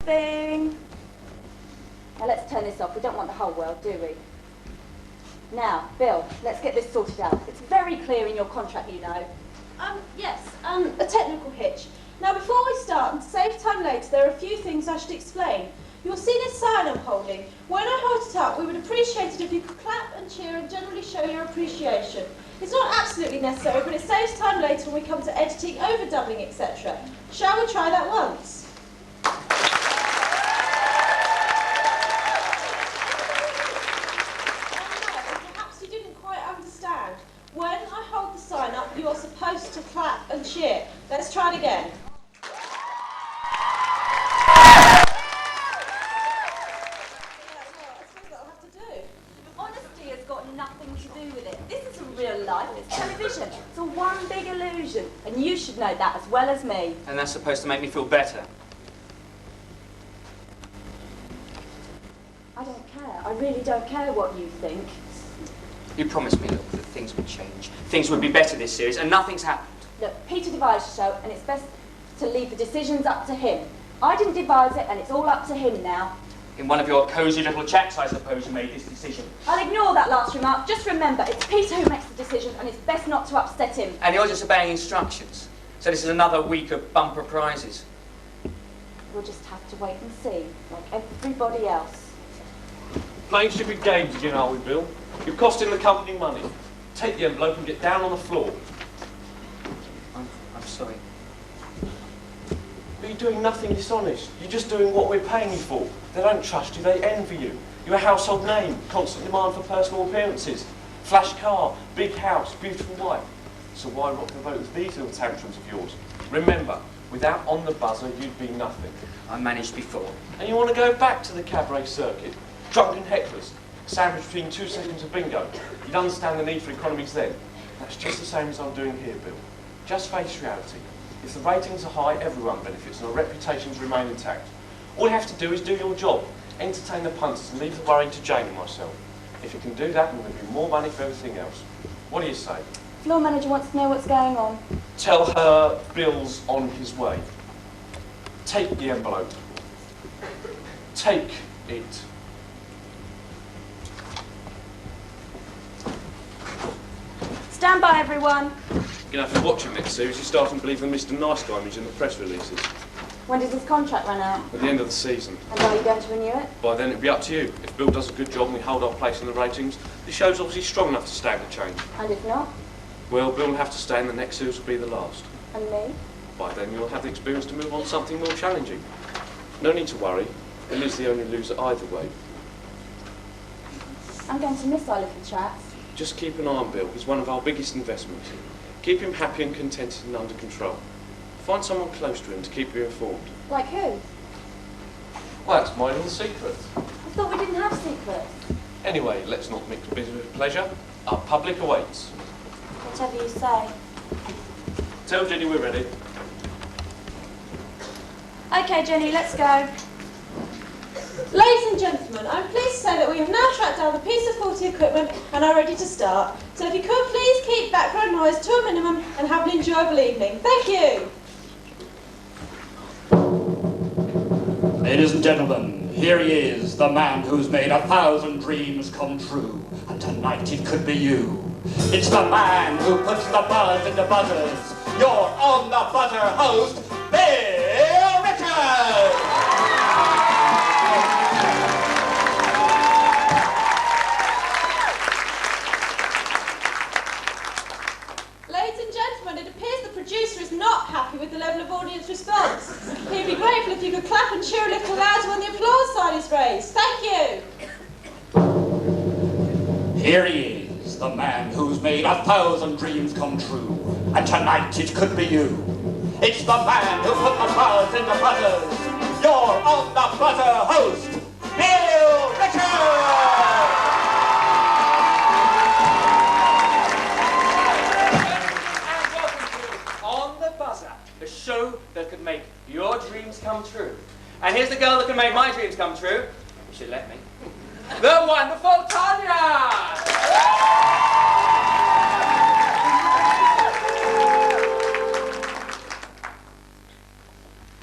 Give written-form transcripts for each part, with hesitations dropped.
thing. Now let's turn this off. We don't want the whole world, do we? Now, Bill, let's get this sorted out. It's very clear in your contract, you know. Yes, a technical hitch. Now, before we start, and to save time later, there are a few things I should explain. You'll see this sign I'm holding. When I hold it up, we would appreciate it if you could clap and cheer and generally show your appreciation. It's not absolutely necessary, but it saves time later when we come to editing, overdubbing, etc. Shall we try that once? Perhaps you didn't quite understand. When I hold the sign up, you are supposed to clap and cheer. Let's try it again. Honesty has got nothing to do with it. This isn't real life, it's television. It's a one big illusion. And you should know that as well as me. And that's supposed to make me feel better. I don't care. I really don't care what you think. You promised me, look, that things would change. Things would be better this series, and nothing's happened. Look, Peter devised the show, and it's best to leave the decisions up to him. I didn't devise it, and it's all up to him now. In one of your cosy little chats, I suppose, you made this decision. I'll ignore that last remark. Just remember, it's Peter who makes the decisions, and it's best not to upset him. And you're just obeying instructions. So this is another week of bumper prizes. We'll just have to wait and see, like everybody else. Playing stupid games again, are we, Bill? You're costing the company money. Take the envelope and get down on the floor. I'm sorry. But you're doing nothing dishonest. You're just doing what we're paying you for. They don't trust you, they envy you. You're a household name, constant demand for personal appearances. Flash car, big house, beautiful wife. So why rock the boat with these little tantrums of yours? Remember, without on the buzzer, you'd be nothing. I managed before. And you want to go back to the cabaret circuit? Drunken hecklers, sandwiched between 2 seconds of bingo. You'd understand the need for economies then. That's just the same as I'm doing here, Bill. Just face reality. If the ratings are high, everyone benefits and our reputations remain intact. All you have to do is do your job, entertain the punters and leave the worrying to Jane and myself. If you can do that, then there'll be more money for everything else. What do you say? Floor manager wants to know what's going on. Tell her Bill's on his way. Take the envelope. Take it. Stand by, everyone. You're going to have to watch him next series. He's starting to believe the Mr. Nice Guy image in the press releases. When does his contract run out? At the end of the season. And are you going to renew it? By then it'll be up to you. If Bill does a good job and we hold our place in the ratings, the show's obviously strong enough to stand the change. And if not? Well, Bill will have to stay and the next series will be the last. And me? By then you'll have the experience to move on to something more challenging. No need to worry. Bill is the only loser either way. I'm going to miss our little chats. Just keep an eye on Bill. He's one of our biggest investments. Keep him happy and contented and under control. Find someone close to him to keep you informed. Like who? Well, that's my little secret. I thought we didn't have secrets. Anyway, let's not mix business with pleasure. Our public awaits. Whatever you say. Tell Jenny we're ready. Okay, Jenny, let's go. Ladies and gentlemen, I'm pleased to say that we have now tracked down the piece of faulty equipment and are ready to start. So if you could please keep background noise to a minimum and have an enjoyable evening. Thank you. Ladies and gentlemen, here he is, the man who's made 1,000 dreams come true. And tonight it could be you. It's the man who puts the buzz into buzzers. Your on the buzzer host, Bill Richards! Ladies and gentlemen, it appears the producer is not happy with the level of audience response. He'd be grateful if you could clap and cheer a little louder when the applause sign is raised. Thank you. Here he is, the man who's made 1,000 dreams come true. And tonight it could be you. It's the man who put the buzz in the buzzers. Your on the buzzer host, Bill Richards! And welcome to On the Buzzer, the show that could make your dreams come true. And here's the girl that can make my dreams come true. If she'd let me. The wonderful Tanya!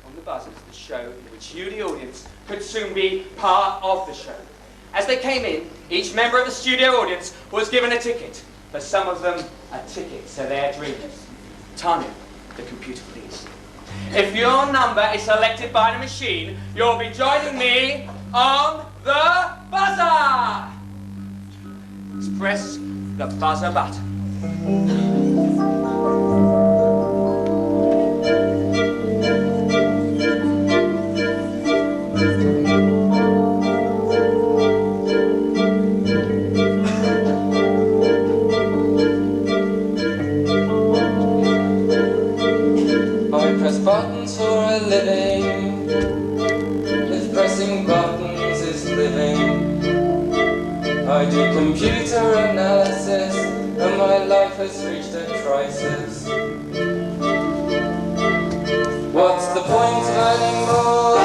On the Buzzers, the show in which you, the audience, could soon be part of the show. As they came in, each member of the studio audience was given a ticket. For some of them, a ticket to their dreams. Tanya, the computer, please. If your number is selected by the machine, you'll be joining me on the buzzer! Let's press the buzzer button. Buttons for a living. If pressing buttons is living, I do computer analysis, and my life has reached a crisis. What's the point of earning more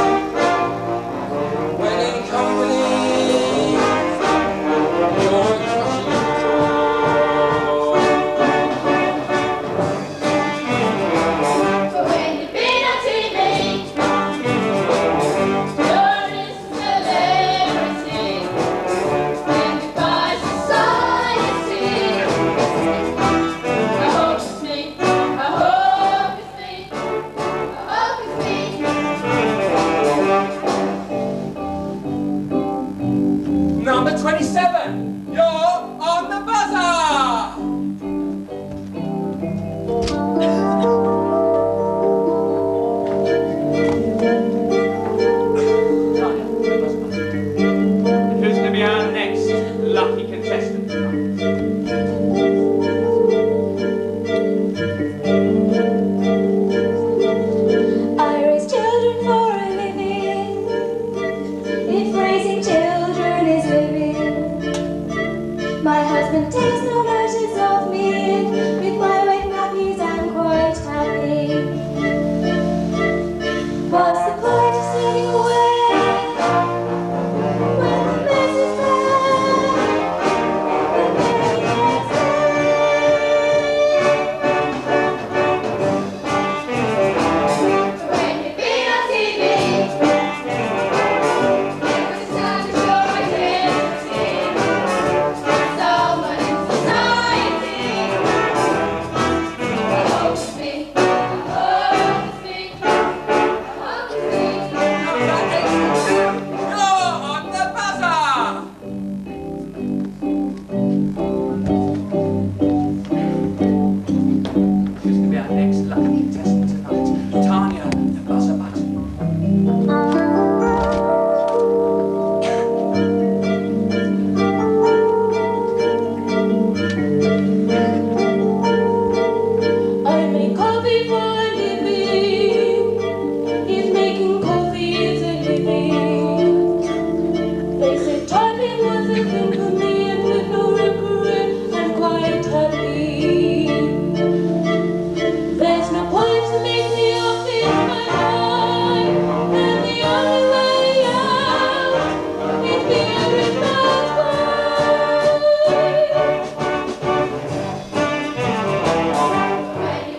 when in company you're a Number 27, you're on the buzzer! And who's going to be our next lucky contestant tonight? I raise children for a living. If raising children is living, my husband takes no notice of me. With my wet nappies I'm quite happy. What's the point of sitting away when the mess is bad? The very next day. When you've been on TV, it's time to show identity. Someone in society. I hope it's me. I hope it's me. I hope it's me. You're on the buzzer! Who's going to be our next lucky contestant tonight? Tanya, the buzzer button. I make coffee for a living. If making coffee is a living, they say typing was a thing for me, and with no regret, I'm quite happy. There's no point to make the office my life, and the only way out is being responsible.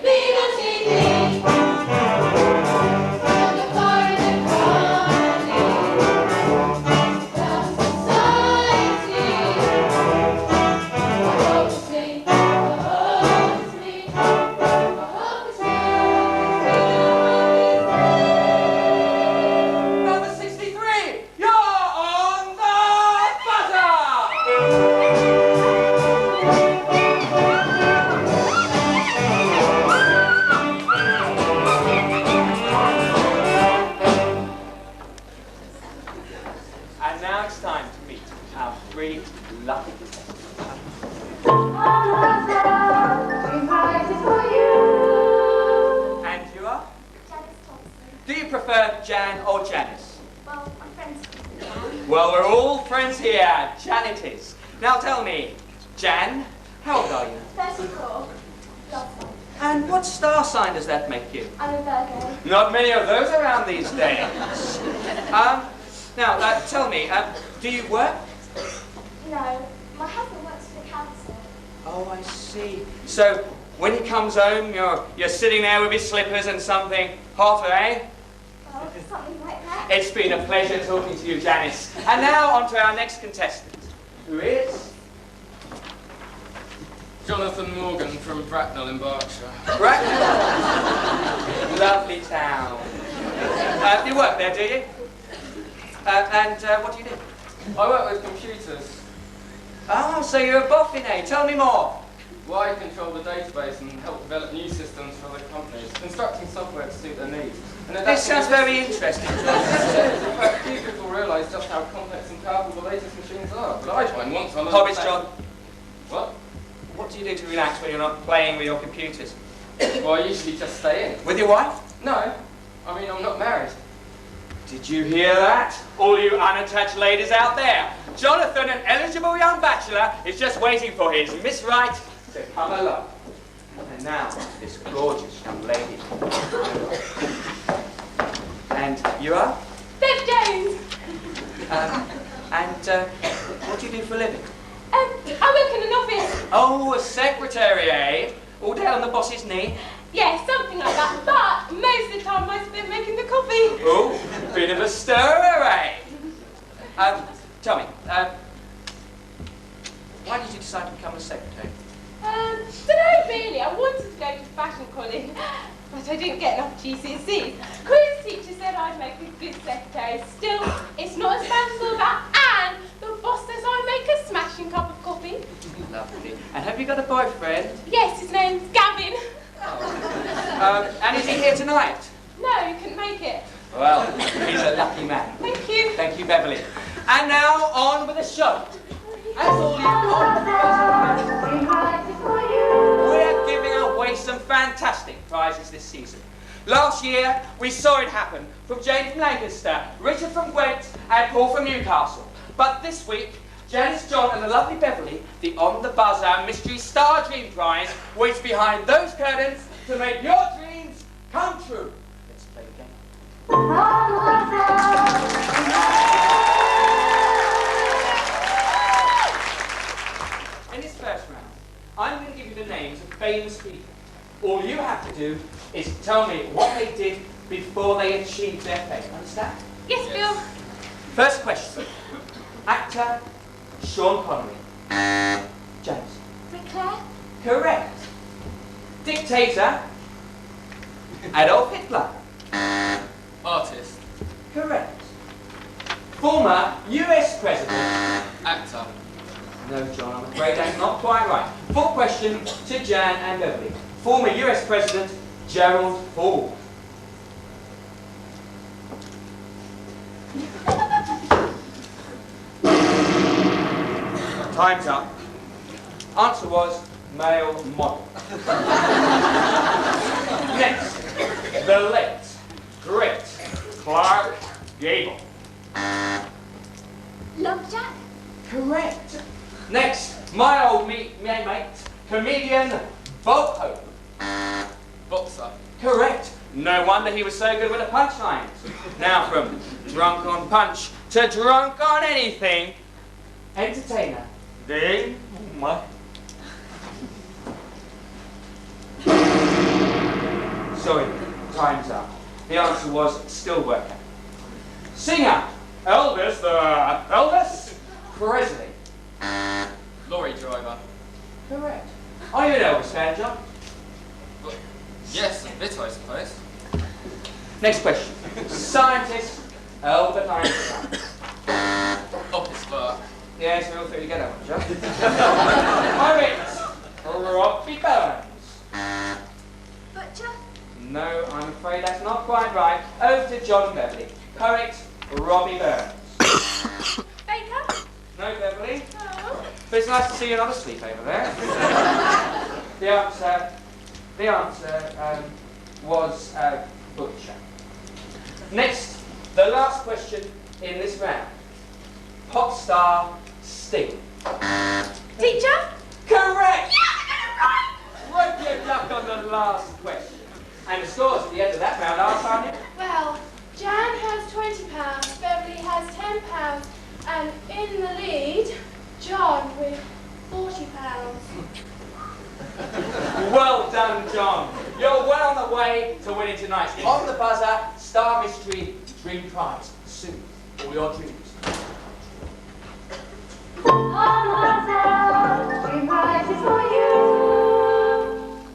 When you've been on TV, on the car in the company, down society. I hope it's me, I hope it's me, I hope it's me, Number 63, you're on the buzzer! And now it's time to meet our three lucky contestants. And you are? Janice Thompson. Do you prefer Jan or Janice? Well, I'm friends with Jan. Well, we're all friends here. Janet is. Now tell me, Jan, how old are you? 34. Last one. And what star sign does that make you? I'm a Virgo. Not many of those around these days. Now, tell me, do you work? No, my husband works for the council. Oh, I see. So, when he comes home, you're sitting there with his slippers and something hot, eh? Oh, something like that. It's been a pleasure talking to you, Janice. And now on to our next contestant, who is... Jonathan Morgan from Bracknell in Berkshire. Bracknell. Lovely town. You work there, do you? What do you do? I work with computers. Oh, so you're a boffin, eh? Tell me more. Well, I control the database and help develop new systems for the companies, constructing software to suit their needs. And This sounds very interesting. In fact, few people realise just how complex and powerful the latest machines are. But I find once I learn... Hobbies, John. What? What do you do to relax when you're not playing with your computers? Well, I usually just stay in. With your wife? No, I mean, I'm not married. Did you hear that? All you unattached ladies out there. Jonathan, an eligible young bachelor, is just waiting for his Miss Right to come along. And now, this gorgeous young lady. And you are? Bev Jones. What do you do for a living? I work in an office. Oh, a secretary, eh? All day on the boss's knee? Yeah, something like that. But most of the time I spend making the coffee. Oh, bit of a stirrer, eh? Tell me, why did you decide to become a secretary? Dunno really. I wanted to go to fashion college, but I didn't get enough GCSEs. Quiz teacher said I'd make a good secretary. Still, it's not as bad as all that. And the boss says I make a smashing cup of coffee. Lovely. And have you got a boyfriend? Yes, his name's Gavin. And is he here tonight? No, he couldn't make it. Well, he's a lucky man. Thank you. Thank you, Beverly. And now, on with the show. As all you we're giving away some fantastic prizes this season. Last year, we saw it happen from Jane from Lancaster, Richard from Gwent, and Paul from Newcastle. But this week, Janice, John, and the lovely Beverly, the On the Buzzer Mystery Star Dream Prize, waits behind those curtains to make your dreams come true. Let's play the game. In this first round, I'm going to give you the names of famous people. All you have to do is tell me what they did before they achieved their fame. Understand? Yes, Bill. First question. Actor Sean Connery. James. Ric Flair? Correct. Dictator Adolf Hitler. Artist. Correct. Former US President. Actor. No, John, I'm afraid that's not quite right. Full question to Jan and Beverly. Former US President Gerald Ford. Time's up. Answer was male model. Next, the late, great Clark Gable. Lumberjack? Correct. Next, my old mate, comedian Bob Hope. Boxer. Correct. No wonder he was so good with the punchlines. Now from drunk on punch to drunk on anything, entertainer Dave. Sorry, time's up. The answer was still working. Singer Elvis Presley. Lorry driver. Correct. Are you an Elvis fan, John? Well, yes, a bit, I suppose. Next question. Scientist Albert Einstein. Office clerk. Yes, we all three together, John. Poet Robbie Burns. Butcher? No, I'm afraid that's not quite right. Over to John Beverly. Poet Robbie Burns. Baker? No, Beverly. Oh. But it's nice to see you not asleep over there. The answer was Butcher. Next, the last question in this round. Pop star Sting. Teacher? Correct! Right your luck on the last question. And the scores at the end of that round are, Tanya? Well, Jan has £20, Beverly has £10, and in the lead, John with £40. Well done, John. You're well on the way to winning tonight's On the Buzzer Star mystery dream prize. Soon, all your dreams.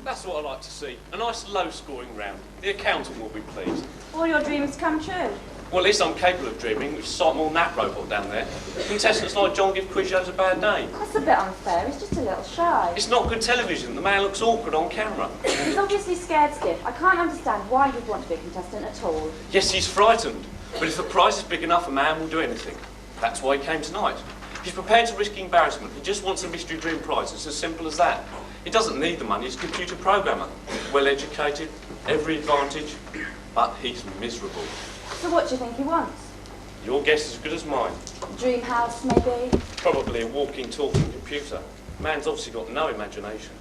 That's what I like to see. A nice low-scoring round. The accountant will be pleased. All your dreams come true. Well, at least I'm capable of dreaming, which is sight more than that robot down there. Contestants like John give quiz shows a bad name. That's a bit unfair. He's just a little shy. It's not good television. The man looks awkward on camera. He's obviously scared stiff. I can't understand why he'd want to be a contestant at all. Yes, he's frightened. But if the prize is big enough, a man will do anything. That's why he came tonight. He's prepared to risk embarrassment. He just wants a mystery dream prize. It's as simple as that. He doesn't need the money. He's a computer programmer. Well-educated, every advantage, but he's miserable. So what do you think he wants? Your guess is as good as mine. Dream house, maybe? Probably a walking, talking computer. Man's obviously got no imagination.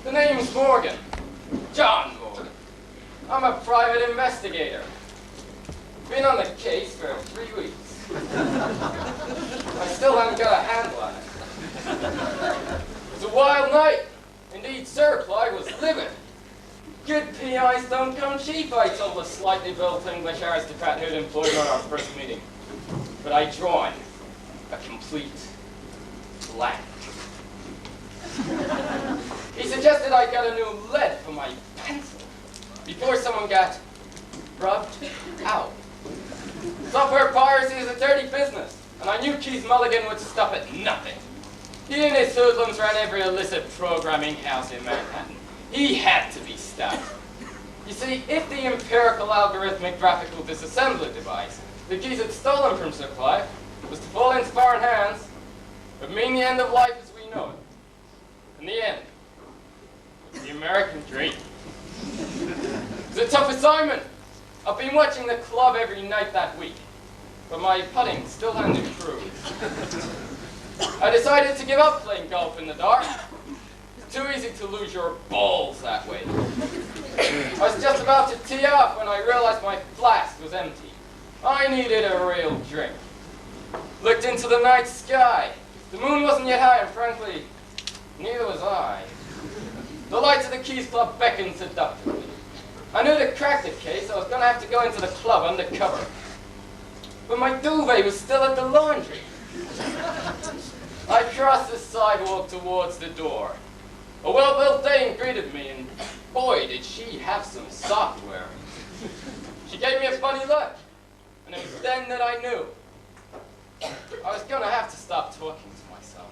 The name's Morgan. John Morgan. I'm a private investigator. Been on the case for 3 weeks. I still haven't got a handle on it. It was a wild night. Indeed, Sir Clyde was livid. Good PIs don't come cheap, I told the slightly built English aristocrat who'd employed on our first meeting. But I drawn a complete blank. He suggested I get a new lead for my pencil before someone got rubbed out. Software piracy is a dirty business, and I knew Keith Mulligan would stop at nothing. He and his hoodlums ran every illicit programming house in Manhattan. He had to be stopped. You see, if the empirical algorithmic graphical disassembler device the Keys had stolen from Sir Clive was to fall into foreign hands, it would mean the end of life as we know it. In the end, the American dream. It's a tough assignment. I've been watching the club every night that week, but my putting still hadn't improved. I decided to give up playing golf in the dark. It's too easy to lose your balls that way. I was just about to tee off when I realized my flask was empty. I needed a real drink. Looked into the night sky. The moon wasn't yet high, and frankly, neither was I. The lights of the Keys Club beckoned seductively. I knew to crack the case, I was going to have to go into the club undercover. But my duvet was still at the laundry. I crossed the sidewalk towards the door. A well-built dame greeted me, and boy, did she have some software. She gave me a funny look, and it was then that I knew I was going to have to stop talking to myself.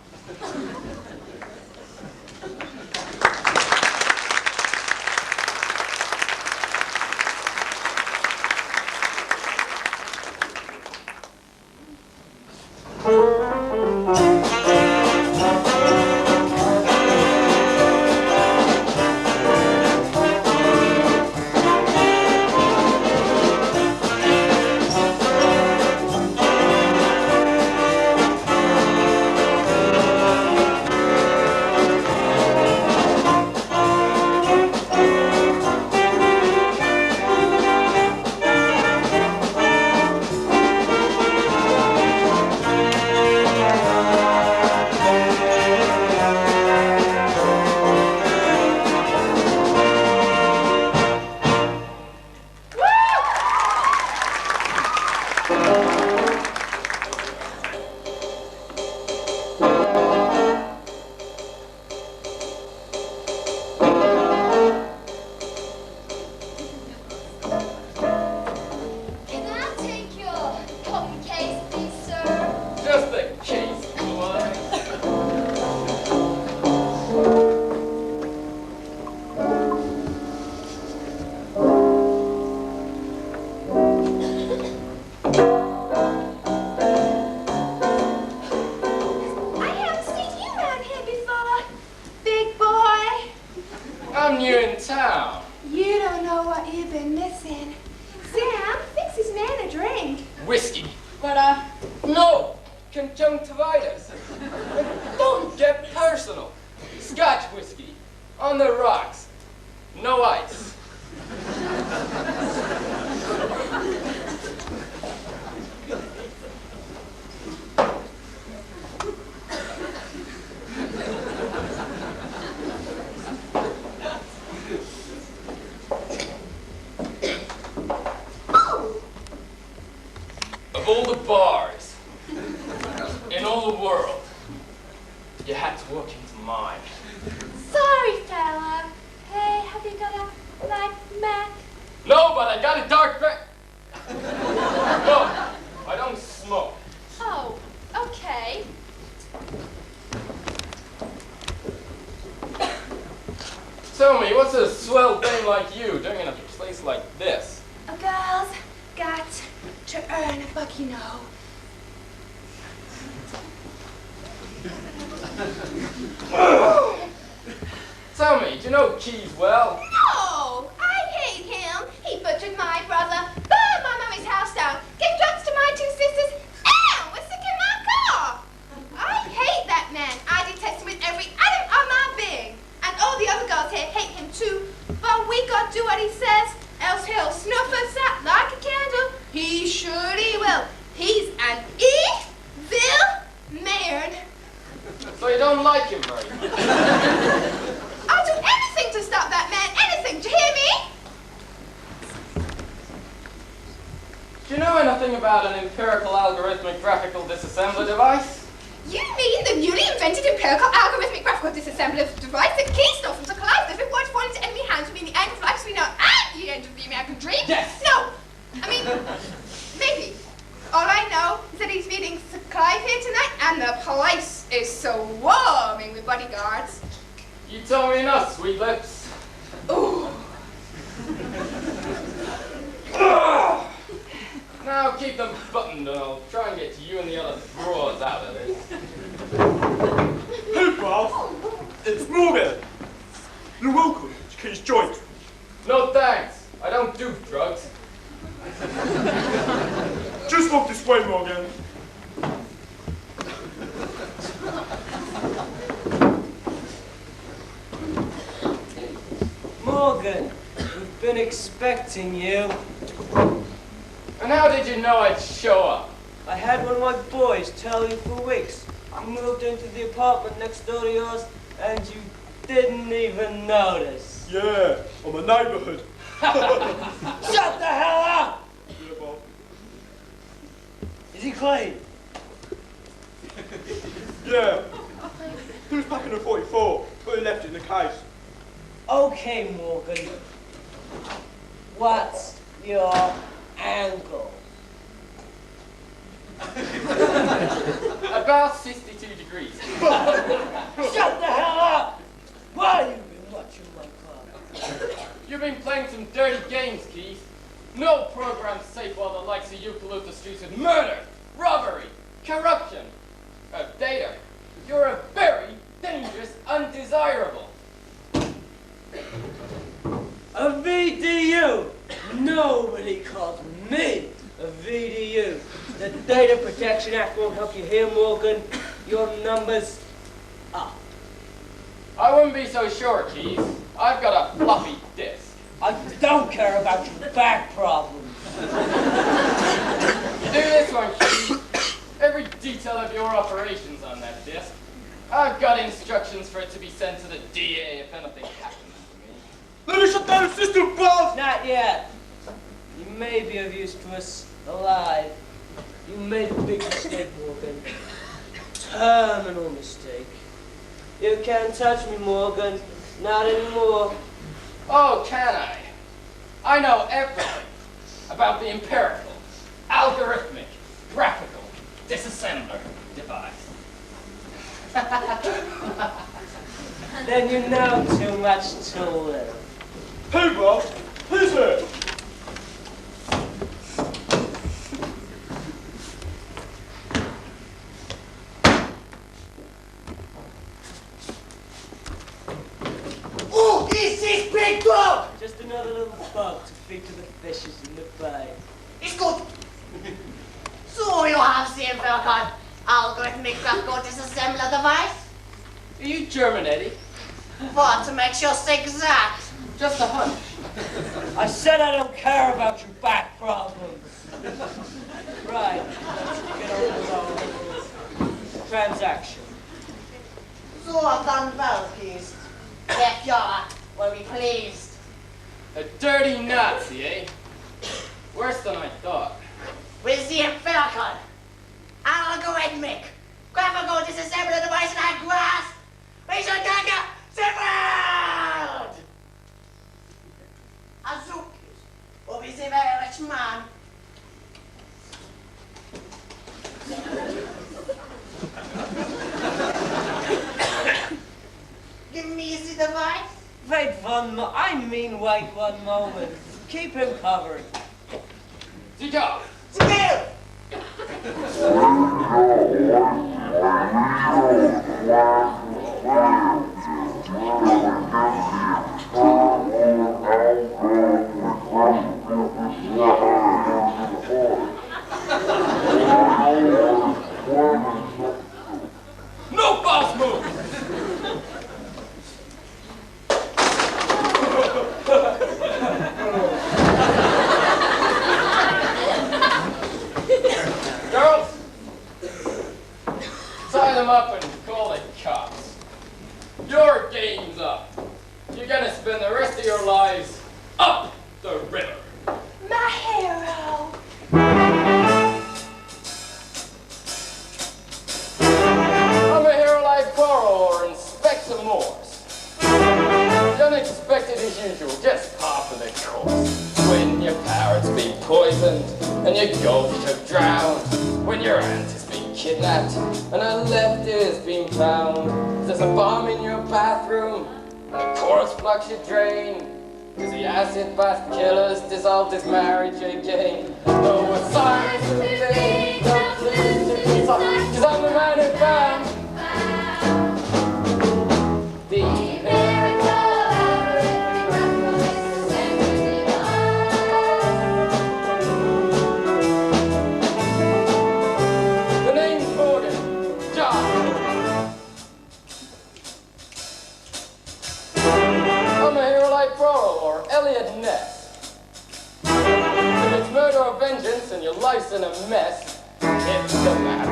whiskey. But, No, conjunctivitis. And don't get personal. Scotch whiskey, on the rocks, no ice. Of all the bars in all the world, you had to walk into mine. Sorry, fella. Hey, have you got a light Mac? No, but I got a dark back. No, I don't smoke. Oh, okay. Tell me, what's a swell dame like you doing in a place like this? A girl's got to earn a buck, you know. Tell me, do you know Keys well? No, I hate him. He butchered my brother, burned my mummy's house down, gave drugs to my 2 sisters, and was sick in my car. I hate that man. I detest him with every atom of my being. And all the other girls here hate him too. But we got to do what he says, else he'll snuff us out like a candle. He surely will. He's an evil man. So you don't like him very much. I'll do anything to stop that man. Anything. Do you hear me? Do you know anything about an empirical algorithmic graphical disassembler device? You mean the newly invented empirical algorithmic graphical disassembler device that keystones to collide different words fall into enemy hands between the end of life as we know and the end of the American dream? Yes! No! I mean, maybe. All I know is that he's meeting Sir Clive here tonight and the place is swarming with bodyguards. You told me enough, sweet lips. Ooh. Now keep them buttoned and I'll try and get you and the other broads out of this. Hey, Ralph. It's Morgan. You're welcome to Keys Joint. No thanks. I don't do drugs. Just walk this way, Morgan. Morgan, we've been expecting you. And how did you know I'd show up? I had one of my boys tell you for weeks. You moved into the apartment next door to yours, and you didn't even notice. Yeah, I'm a neighbourhood. Shut the hell up! Yeah, Bob. Is he clean? Yeah. He was back in the 44, but he left it in the case. Okay, Morgan. What's your angle? About 62 degrees. Shut the hell up! Why have you been watching my car? You've been playing some dirty games, Keith. No program's safe while the likes of you pollute the streets with murder, robbery, corruption. Data, you're a very dangerous undesirable. A VDU! Nobody calls me a VDU. The Data Protection Act won't help you here, Morgan. Your number's up. I wouldn't be so sure, Keith. I've got a floppy disk. I don't care about your back problems. You do this one, Keith. Every detail of your operations on that disk. I've got instructions for it to be sent to the DA if anything happens to me. Let me shut down the system, Bob! Not yet. You may be of use to us alive. You made a big mistake, Morgan. Terminal mistake. You can't touch me, Morgan. Not anymore. Oh, can I? I know everything about the empirical, algorithmic, graphical disassembler device. Then you know too much too little. Hey, Bob. Who's here? Oh, this is big dog! Just another little bug to feed to the fishes in the bay. It's good. Falcon. Algorithmic graphical disassembler device. Are you German, Eddie? What, to make sure it's exact? Just a hunch. I said I don't care about your back problems. Right, let's get on with our transaction. So I've done well, please. If you will be pleased. A dirty Nazi, eh? Worse than I thought. With the Falcon. Algorithmic graphical disassembler device in our grasp. We shall conquer the world! Azukis will be the very rich man. Give me the device. Wait wait one moment. Keep him covered. The job. Still! No boss move! Girls, tie them up and call the cops. Your game's up. You're gonna spend the rest of your lives up the river. My hero! I'm a hero like Poirot or Inspector Morse. The unexpected as usual, just half of the course. When your parrots be poisoned and your goldfish drowned. When your aunt has been kidnapped and her left ear's been found. There's a bomb in your bathroom and a chorus blocks your drain. Cause the acid bath killers dissolved his marriage again. No assignments to be, no clues to be solved. Cause I'm the man who found the miracle The name's Morgan, John. I'm a hero like Proro or Elliot Ness. If it's murder or vengeance and your life's in a mess, it's the man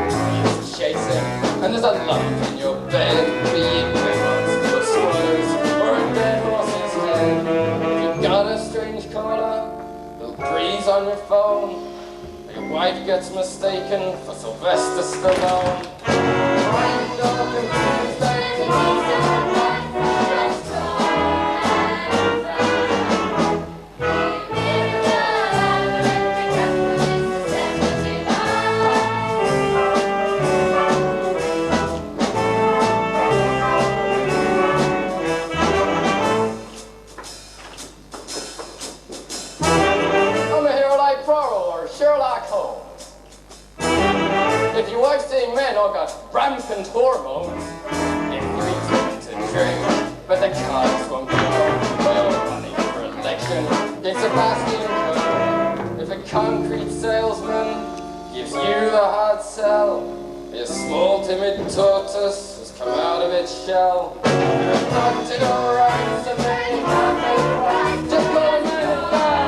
who's chasing. And there's a lump in your bed, be it ribbons or sweaters or a dead horse's head. If you've got a strange caller who breathes on your phone, your wife gets mistaken for Sylvester Stallone. I'm not confused, Sherlock Holmes. If your wife's seeing men all got rampant hormones, it leads them to drink, but the cards won't go. Well, running for election, it's Sebastian Coe. If a concrete salesman gives you the hard sell, your small timid tortoise has come out of its shell. You're not to go right, so many right. Just go a minute back.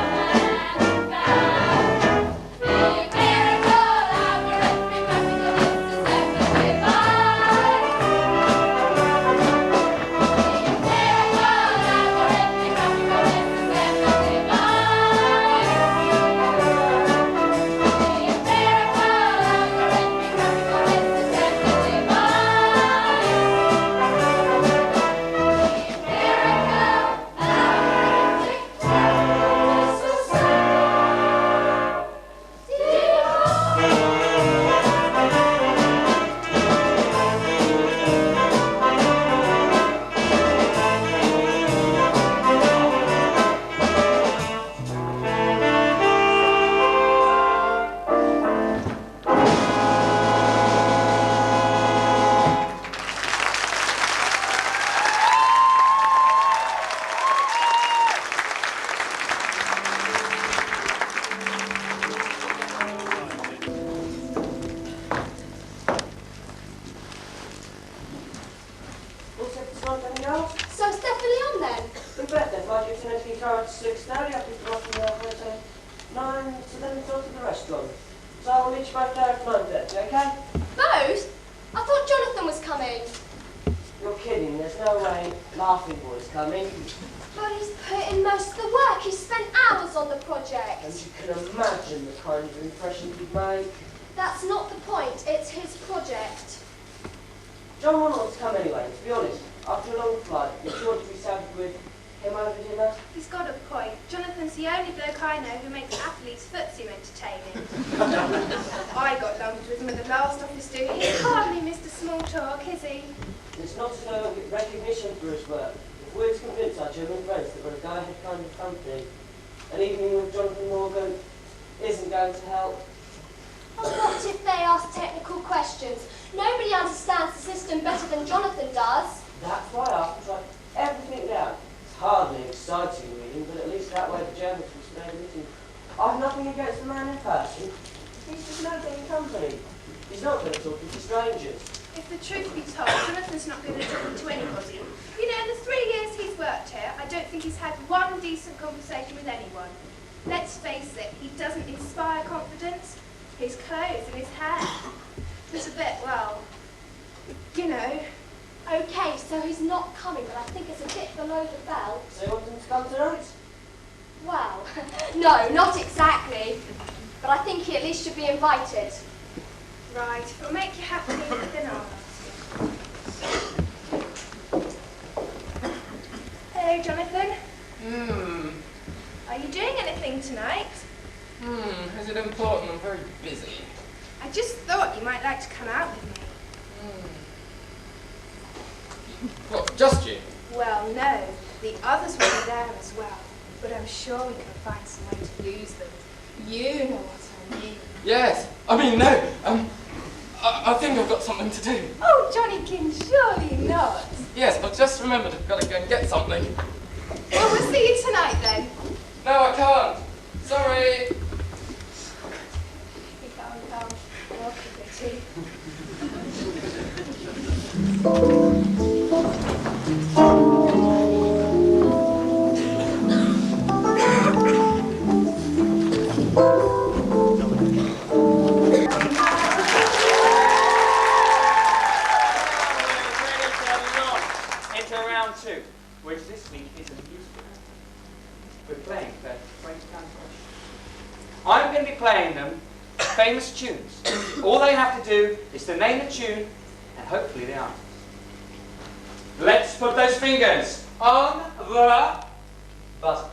6:30, I'll pick them up from there for 9 to 11 to the restaurant. So I'll meet you both there at 9:30, okay? Both? I thought Jonathan was coming. You're kidding, there's no way Laughing Boy's coming. But he's put in most of the work. He spent hours on the project. And you can imagine the kind of impression he'd make. That's not the point. It's his project. John won't want to come anyway, to be honest. After a long flight, you're sure to be saddled with him over dinner? He's got a point. Jonathan's the only bloke I know who makes athletes footsie entertaining. I got lumped with him at the last office do. He's hardly Mr. Small Talk, is he? It's not a recognition for his work. If we're to convince our German friends that we're a go-ahead kind of company, an evening with Jonathan Morgan isn't going to help. Well, what if they ask technical questions? Nobody understands the system better than Jonathan does. That's why I have to write everything down. It's hardly exciting reading, but at least that way the Germans will stay meeting. I've nothing against the man in person. He's just no good in company. He's not going to talk to strangers. If the truth be told, Jonathan's not good at talking to anybody. You know, in the 3 years he's worked here, I don't think he's had one decent conversation with anyone. Let's face it, he doesn't inspire confidence. His clothes and his hair. It's a bit, well, you know. Okay, so he's not coming, but I think it's a bit below the belt. So you want him to come tonight? Well, no, not exactly. But I think he at least should be invited. Right, if it'll make you happy, then I'll ask you. Hello, Jonathan. Are you doing anything tonight? Is it important? I'm very busy. I just thought you might like to come out with me. What, just you? Well, no. The others will be there as well. But I'm sure we can find some way to lose them. You know what I mean. Yes. I mean, no. I think I've got something to do. Oh, Johnny King, surely not. Yes, but just remembered I've got to go and get something. Well, we'll see you tonight then. No, I can't. Sorry. Come. Walk a bitty. Into round 2, which this week is a musical. We're playing the French Canton. I'm going to be playing them famous tunes. All they have to do is to name the tune, and hopefully they answer. Let's put those fingers on the buzzer.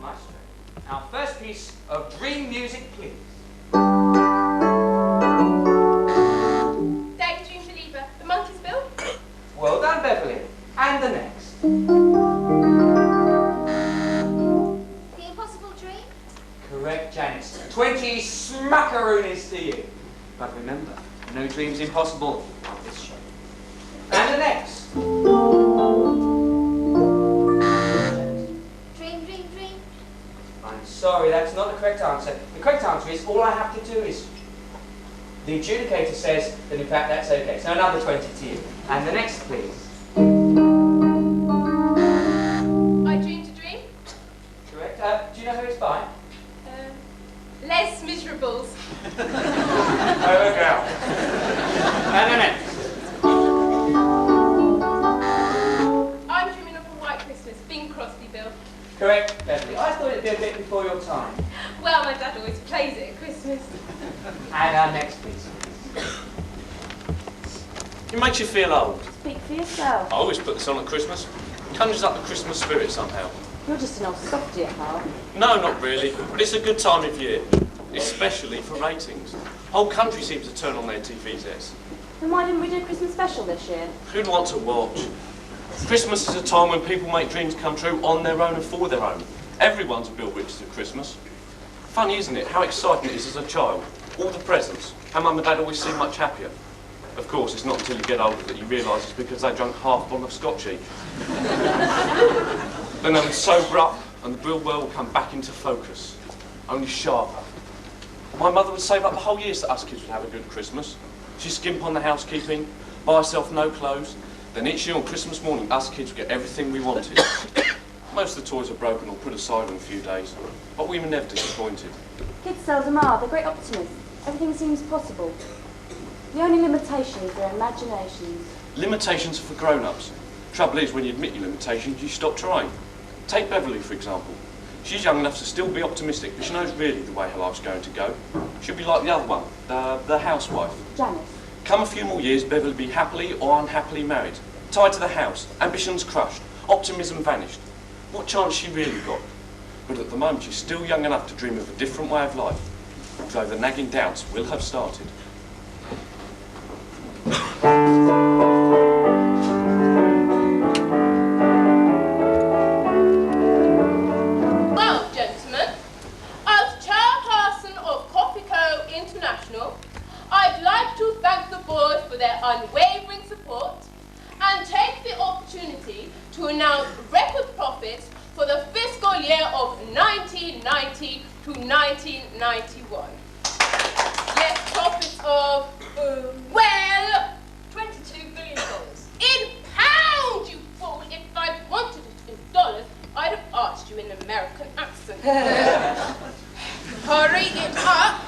Maestro. Our first piece of dream music, please. Daydream Believer, the Monkey's Bill. Well done, Beverly. And the next. The Impossible Dream? Correct, Janice. 20 smackaroonies to you. But remember, no dream's impossible on this show. And the next. Dream. I'm sorry, that's not the correct answer. The correct answer is all I have to do is... The adjudicator says that in fact that's okay. So another 20 to you. And the next, please. I Dreamed a Dream. Correct. Do you know who it's by? Les Miserables. Oh, girl. And the next. I'm Dreaming of a White Christmas, Bing Crosby Bill. Correct, Beverly. I thought it'd be a bit before your time. Well, my dad always plays it at Christmas. And our next, please. It makes you feel old. Speak for yourself. I always put this on at Christmas. It conjures up the Christmas spirit somehow. You're just an old softy at heart. No, not really, but it's a good time of year, especially for ratings. The whole country seems to turn on their TV sets. Then why didn't we do a Christmas special this year? Who'd want to watch? Christmas is a time when people make dreams come true on their own and for their own. Everyone's Bill Witches at Christmas. Funny, isn't it, how exciting it is as a child. All the presents. How Mum and Dad always seem much happier. Of course, it's not until you get older that you realise it's because they drank half a bottle of Scotch each. Then they would sober up and the real world would come back into focus. Only sharper. My mother would save up the whole year so that us kids would have a good Christmas. She'd skimp on the housekeeping, buy herself no clothes, Then each year on Christmas morning, us kids would get everything we wanted. Most of the toys are broken or put aside in a few days, but we were never disappointed. Kids seldom are. They're great optimists. Everything seems possible. The only limitation is their imaginations. Limitations are for grown-ups. Trouble is, when you admit your limitations, you stop trying. Take Beverly, for example. She's young enough to still be optimistic, but she knows really the way her life's going to go. She'll be like the other one, the housewife. Janice. Come a few more years, Beverly will be happily or unhappily married. Tied to the house, ambitions crushed, optimism vanished. What chance she really got? But at the moment, she's still young enough to dream of a different way of life, though the nagging doubts will have started. Well, gentlemen, as chairperson of Coffee Co. International, I'd like to thank the board for their unwavering support and take the opportunity to announce record profits for the fiscal year of 1990 to 1991. Yes, profits of, well, $22 billion. In pounds, you fool! If I wanted it in dollars, I'd have asked you in an American accent. Hurry it up!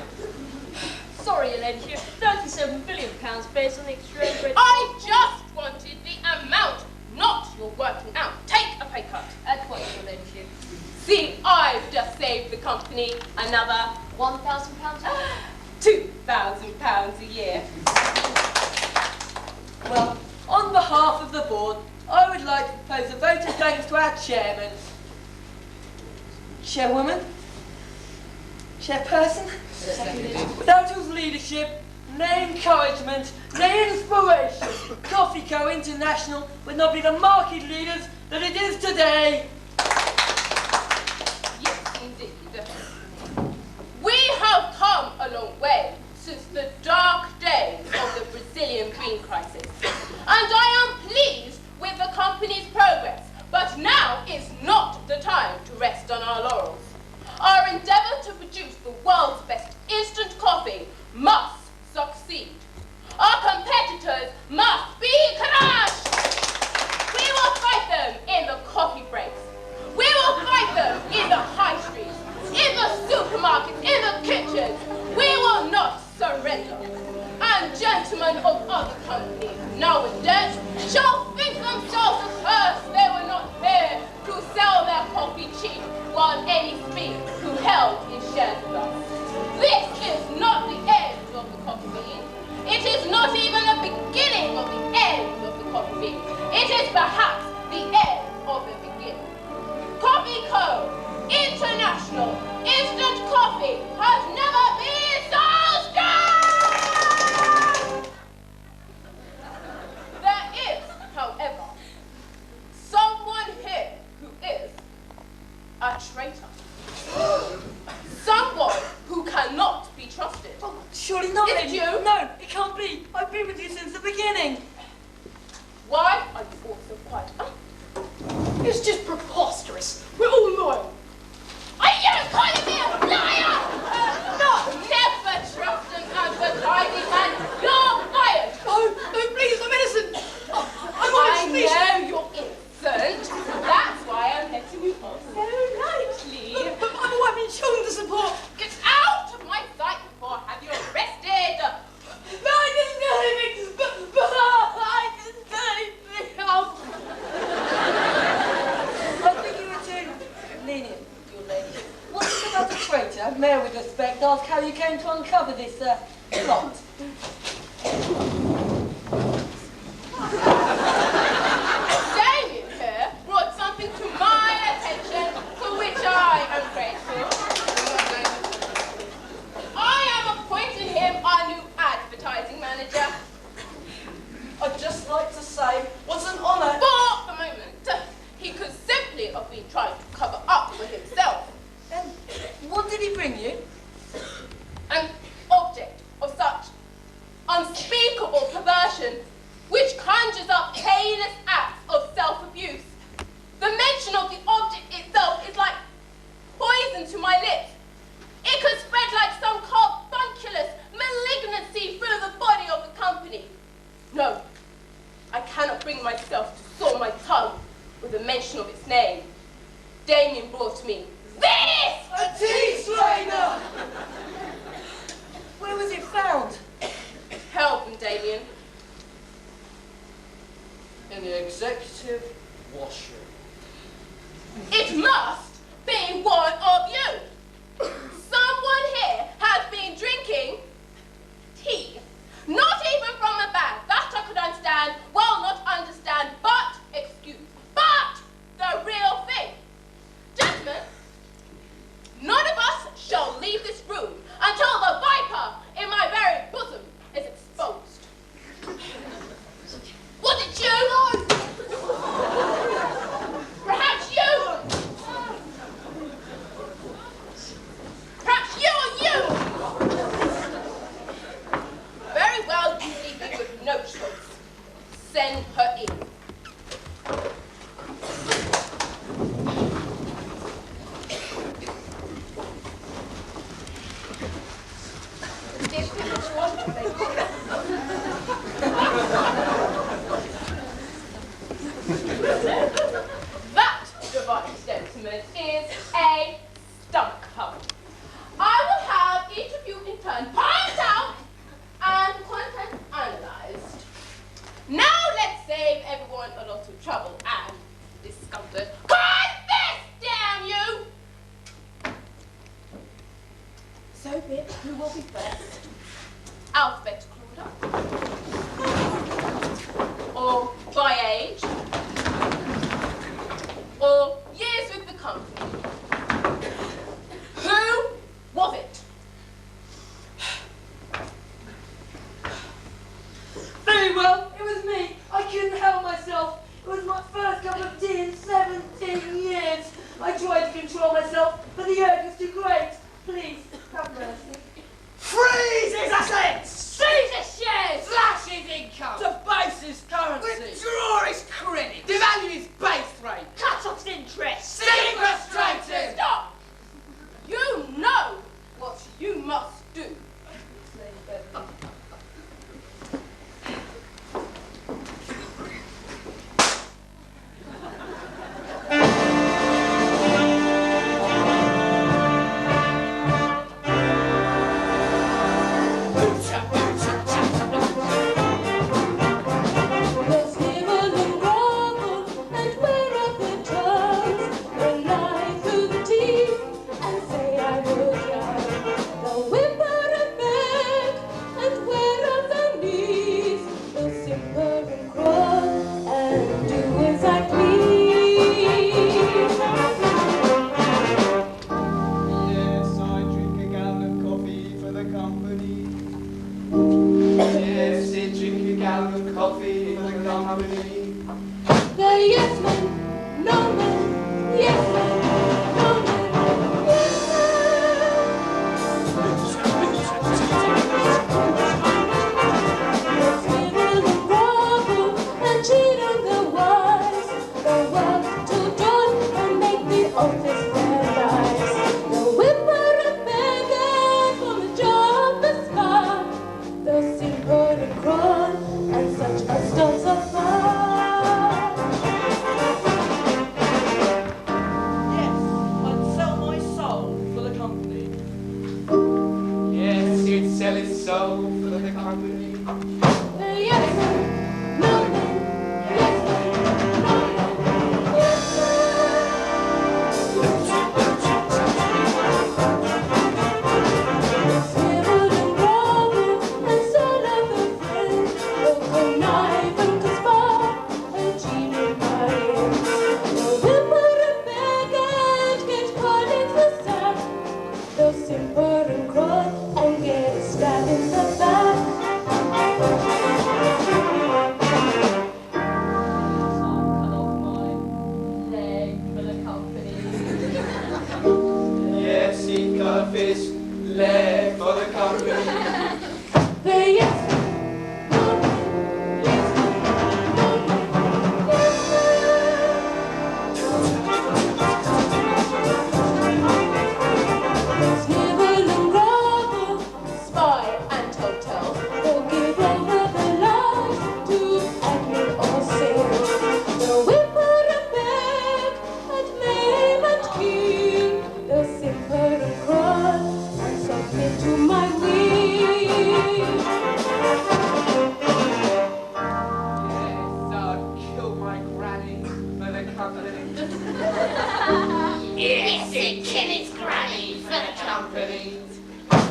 Sorry, Your Ladyship, £37 billion based on the exchange rate. I just wanted the amount, not your working out. Take a pay cut. At what, Your Ladyship? See, I've just saved the company another £1,000 a year? £2,000 a year. Well, on behalf of the board, I would like to propose a vote of thanks to our chairman. Chairwoman? Chairperson? Without whose leadership, no encouragement, no inspiration, Coffee Co. International would not be the market leaders that it is today. Yes, indeed. We have come a long way since the dark days of the Brazilian green crisis, and I am pleased with the company's progress, but now is not the time to rest on our laurels. Our endeavour to produce the world's best instant coffee must succeed. Our competitors must be crushed. We will fight them in the coffee breaks. We will fight them in the high streets, in the supermarkets, in the kitchens. We will not surrender. And gentlemen of other companies now in debt shall think themselves accursed they were not here to sell their coffee cheap while any speak who held his shares with us. This is not the end of the coffee bean. It is not even the beginning of the end of the coffee bean. It is perhaps the end of the beginning. Coffee Co. International Instant Coffee has never been so strong! There is, however, someone here who is a traitor. Someone who cannot be trusted. Oh, surely not. Is it you? No, it can't be. I've been with you since the beginning. Why are you all so quiet? It's just preposterous. We're all loyal. Are you calling me a liar? No, never trust an advertising man. You're fired. Oh, no, please, I'm innocent. I'm I honest, please. know you're innocent. That's why I'm letting you off so lightly. But I've been shown the support. Get out of my sight before I have you arrested. But I didn't do anything. But I didn't do anything. I think you were too lenient, Your Ladyship. What's it about a traitor? May I, with respect, ask how you came to uncover this plot? Damien here brought something to my attention for which I am grateful. I am appointing him our new advertising manager. I'd just like to say, what's an honour. For the moment, he could simply have been trying to cover up for himself. And what did he bring you? An object of such unspeakable perversion which conjures up heinous acts of self-abuse. The mention of the object itself is like poison to my lips. It could spread like some carbunculous malignancy through the body of the company. No, I cannot bring myself Damien brought me this! A tea strainer! Where was it found? Help him, Damien. In the executive washroom. It must be one of you. Someone here has been drinking tea. Not even from a bag. That I could understand. Well, not understand, but excuse. But the real thing. Gentlemen, none of us shall leave this room until the viper in my very bosom is exposed. Was it you? Perhaps you? Perhaps you or you? Very well, you leave me with no choice. Send her in. That device, gentlemen, is a stomach pump. I will have each of you in turn piped out and content analysed. Now let's save everyone a lot of trouble and discomfort. Confess, damn you! So be it. Who will be first? Alphabetical order. Or by age. Or years with the company. Who was it? Very well, it was me. I couldn't help myself. It was my first cup of tea in 17 years. I tried to control myself, but the urge was too great. Please, have mercy. Freezes assets! Seizes shares! Slashes income! Debases currency! Withdraw his credit! Devalue his base rate! Cut off interest! Sequestrated! Stop! You know what you must do. Yes, it can, it's granny for the company.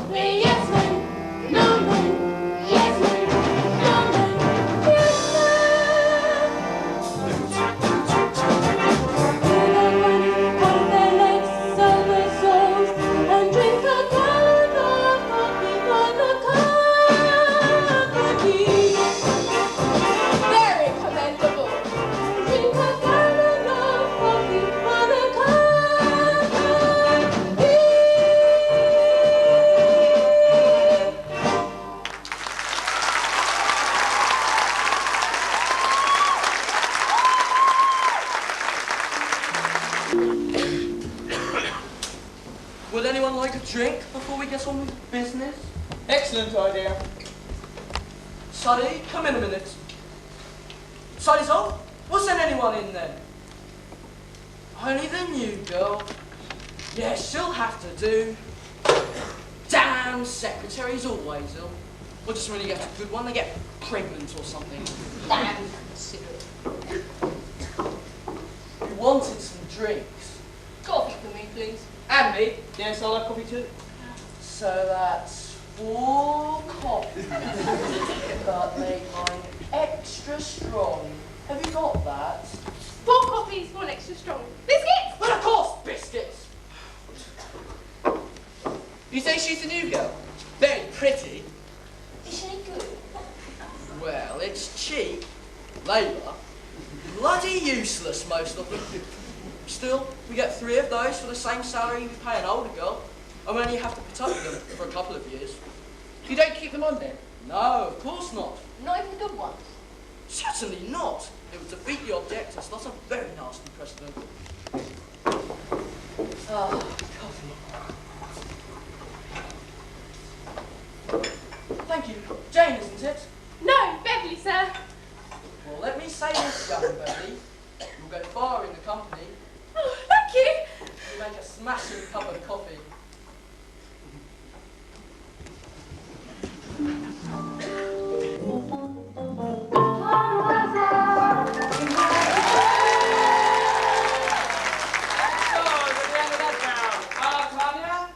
Yes, man. No, man. Yes, man. No, man. Yes, man. Hold their legs, sell their souls, and drink a gallon of coffee for the company. Very commendable. Drink a gallon of coffee for the company. Would anyone like a drink before we get on with business? Excellent idea. Suddy, come in a minute. Suddy's off? We'll send anyone in then. Only the new girl. Yeah, she'll have to do. Damn secretaries always ill. Or just when you get a good one, they get pregnant or something. Damn cigarette. You wanted some drinks. Coffee for me, please. And me. Yes, I'll have coffee too. So that's 4 coffees. But make mine extra strong. Have you got that? 4 coffees, 1 extra strong. Biscuits? Well, of course, biscuits. You say she's a new girl? Very pretty. Is she any good? Well, it's cheap labour. Bloody useless, most of them. Still, we get 3 of those for the same salary we pay an older girl, and we only have to put up with them for a couple of years. You don't keep them on then? No, of course not. Not even the good ones. Certainly not. It would defeat the objectives. That's a very nasty precedent. Coffee. Thank you. Jane, isn't it? No, Beverly, sir. Well, let me say this, young Beverly. You'll go far in the company. Oh, thank you. You make a smashing cup of coffee.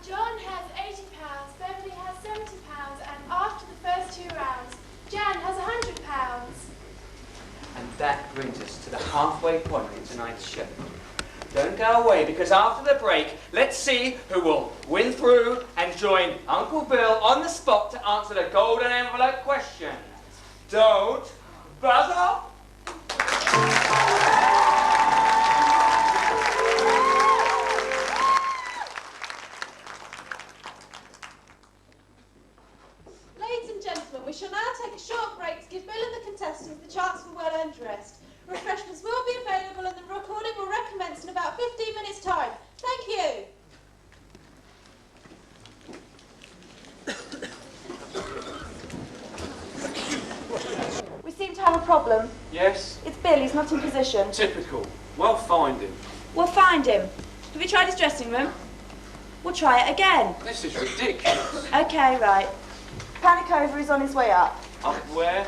John has £80, Beverly has £70, and after the first 2 rounds, Jan has £100. And that brings us to the halfway point in tonight's show. Don't go away, because after the break, let's see who will win through and join Uncle Bill on the spot to answer the golden envelope question. Don't buzz off! Ladies and gentlemen, we shall now take a short break to give Bill and the contestants the chance for well-earned rest. Refreshments will be available and the recording will recommence in about 15 minutes' time. Thank you. We seem to have a problem. Yes? It's Bill, he's not in position. Typical. Well, find him. We'll find him. Have you tried his dressing room? We'll try it again. This is ridiculous. Okay, right. Panic over, he's on his way up. Up where?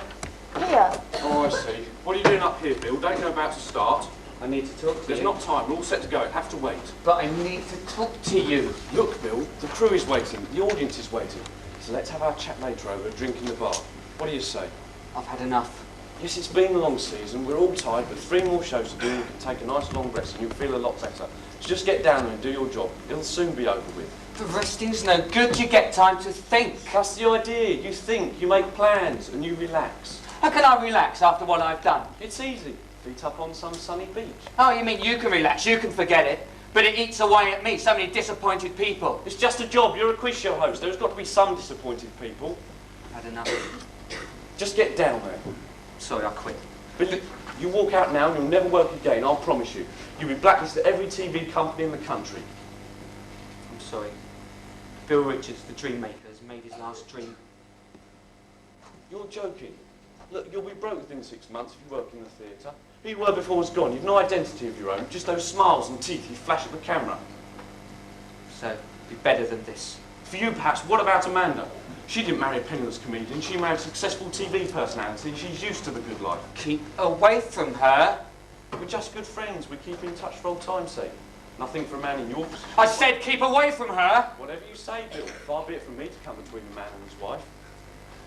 Here. Oh, I see. What are you doing up here, Bill? Don't you know about to start? I need to talk to There's you. not time. We're all set to go. Have to wait. But I need to talk to you. Look, Bill, the crew is waiting. The audience is waiting. So let's have our chat later over a drink in the bar. What do you say? I've had enough. Yes, it's been a long season. We're all tired, but 3 more shows to do. You can take a nice long rest and you'll feel a lot better. So just get down there and do your job. It'll soon be over with. The resting's no good. You get time to think. That's the idea. You think, you make plans, and you relax. How can I relax after what I've done? It's easy. Feet up on some sunny beach. Oh, you mean you can relax, you can forget it, but it eats away at me, so many disappointed people. It's just a job. You're a quiz show host. There's got to be some disappointed people. I've had enough. Just get down there. Sorry, I quit. But you walk out now and you'll never work again, I'll promise you. You'll be blacklisted at every TV company in the country. I'm sorry. Bill Richards, the dream maker, has made his last dream. You're joking. Look, you'll be broke within 6 months if you work in the theatre. Who you were before was gone. You've no identity of your own. Just those smiles and teeth you flash at the camera. So, be better than this. For you, perhaps, what about Amanda? She didn't marry a penniless comedian. She married a successful TV personality. She's used to the good life. Keep away from her. We're just good friends. We keep in touch for old time's sake. Nothing for a man in your position. I said keep away from her. Whatever you say, Bill. Far be it from me to come between a man and his wife.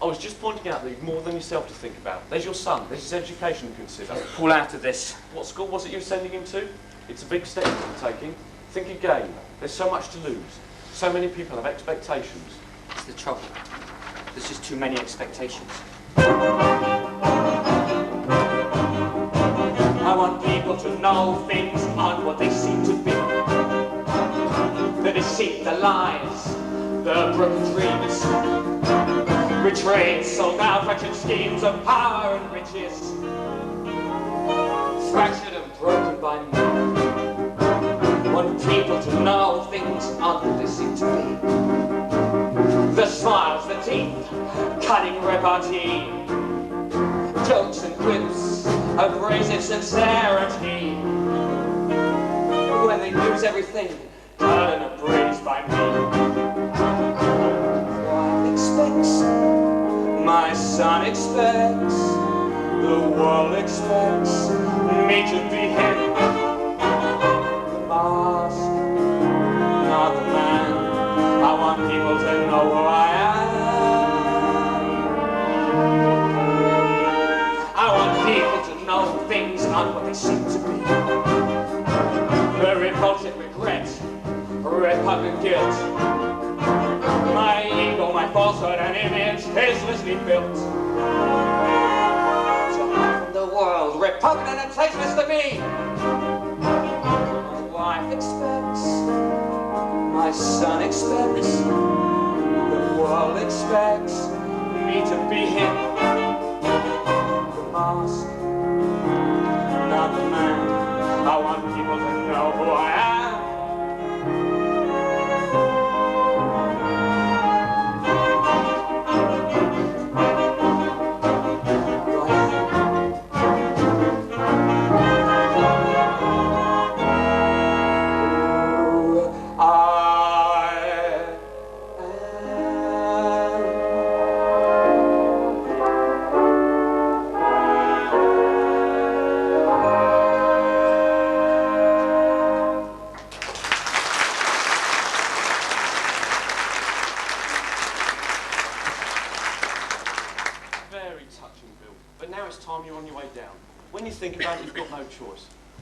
I was just pointing out that you've more than yourself to think about. There's your son. There's his education to consider. Pull out of this. What school was it you were sending him to? It's a big step you're taking. Think again. There's so much to lose. So many people have expectations. It's the trouble. There's just too many expectations. I want people to know things aren't what they seem to be. The deceit, the lies, the broken dreams, betrayed, sold out, wretched schemes of power and riches, fractured and broken by me. Want people to know things aren't what they seem to be. The smiles, the teeth, cutting repartee, jokes and quips, abrasive sincerity. When they lose everything, done and appraised by me. Wife expects, my son expects, the world expects me to be him. The mask, not the man. I want people to know who I am. I want people to know things aren't what they seem to be. The revolted regret, repugnant guilt. My ego, my falsehood and image tastelessly built. To hide from the world, repugnant and tasteless to me. My wife expects, my son expects, the world expects me to be him. The mask, not the man. I want people to know who I am.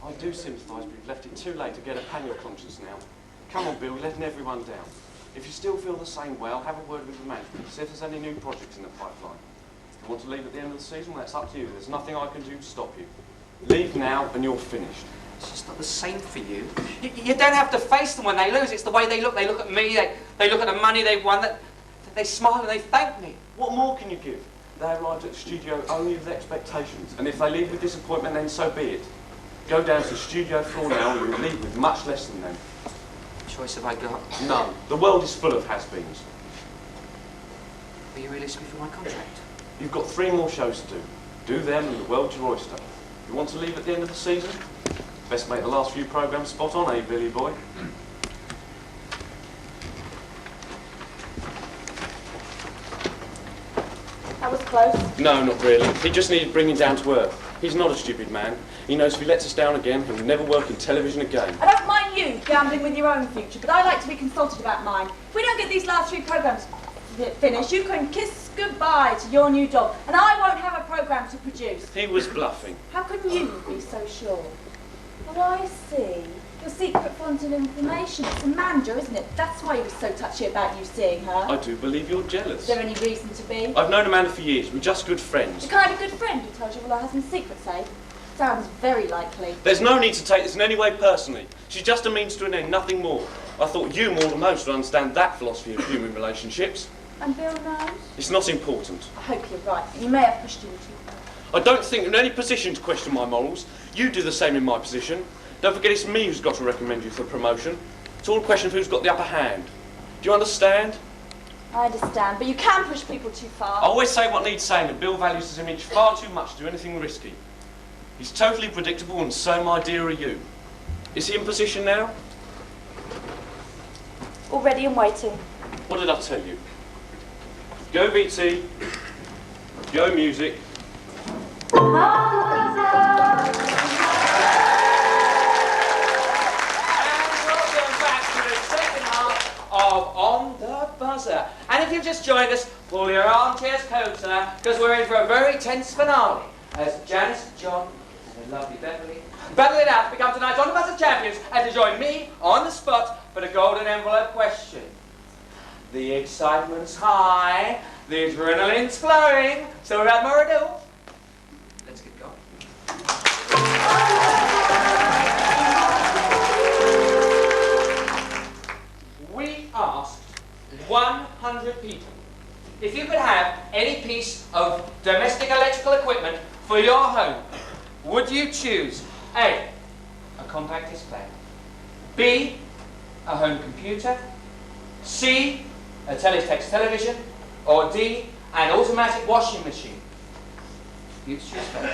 I do sympathise, but you've left it too late to get a pan your conscience now. Come on, Bill, you're letting everyone down. If you still feel the same way, I'll have a word with the management, see if there's any new projects in the pipeline. If you want to leave at the end of the season, well, that's up to you. There's nothing I can do to stop you. Leave now and you're finished. It's just not the same for you. You don't have to face them when they lose. It's the way they look. They look at me, they look at the money they've won, they smile and they thank me. What more can you give? They arrived at the studio only with expectations, and if they leave with disappointment, then so be it. Go down to the studio floor now and you'll leave with much less than them. What choice have I got? None. The world is full of has-beens. Will you release me from my contract? You've got 3 more shows to do. Do them and the world's your oyster. You want to leave at the end of the season? Best make the last few programmes spot on, eh, Billy boy? That was close. No, not really. He just needed bringing down to earth. He's not a stupid man. He knows if he lets us down again, he'll never work in television again. I don't mind you gambling with your own future, but I like to be consulted about mine. If we don't get these last 3 programmes finished, you can kiss goodbye to your new job, and I won't have a programme to produce. He was bluffing. How can you be so sure? Oh, I see. Your secret font of information. It's Amanda, isn't it? That's why he was so touchy about you seeing her. I do believe you're jealous. Is there any reason to be? I've known Amanda for years. We're just good friends. The kind of good friend who tells you all her husband's secrets, eh? Sounds very likely. There's no need to take this in any way personally. She's just a means to an end, nothing more. I thought you more than most would understand that philosophy of human relationships. And Bill knows? It's not important. I hope you're right, but you may have pushed him too far. I don't think you're in any position to question my morals. You do the same in my position. Don't forget it's me who's got to recommend you for promotion. It's all a question of who's got the upper hand. Do you understand? I understand, but you can push people too far. I always say what needs saying, and Bill values his image far too much to do anything risky. He's totally predictable, and so, my dear, are you. Is he in position now? All ready and waiting. What did I tell you? Go BT. Go music. of On the Buzzer. And if you've just joined us, pull your armchairs closer, because we're in for a very tense finale, as Janice, John, and the lovely Beverly battle it out to become tonight's On the Buzzer champions, and to join me on the spot for the golden envelope question. The excitement's high, the adrenaline's flowing, so without more ado, let's get going. We asked 100 people if you could have any piece of domestic electrical equipment for your home, would you choose A, a compact disc player, B, a home computer, C, a teletext television, or D, an automatic washing machine? You choose first.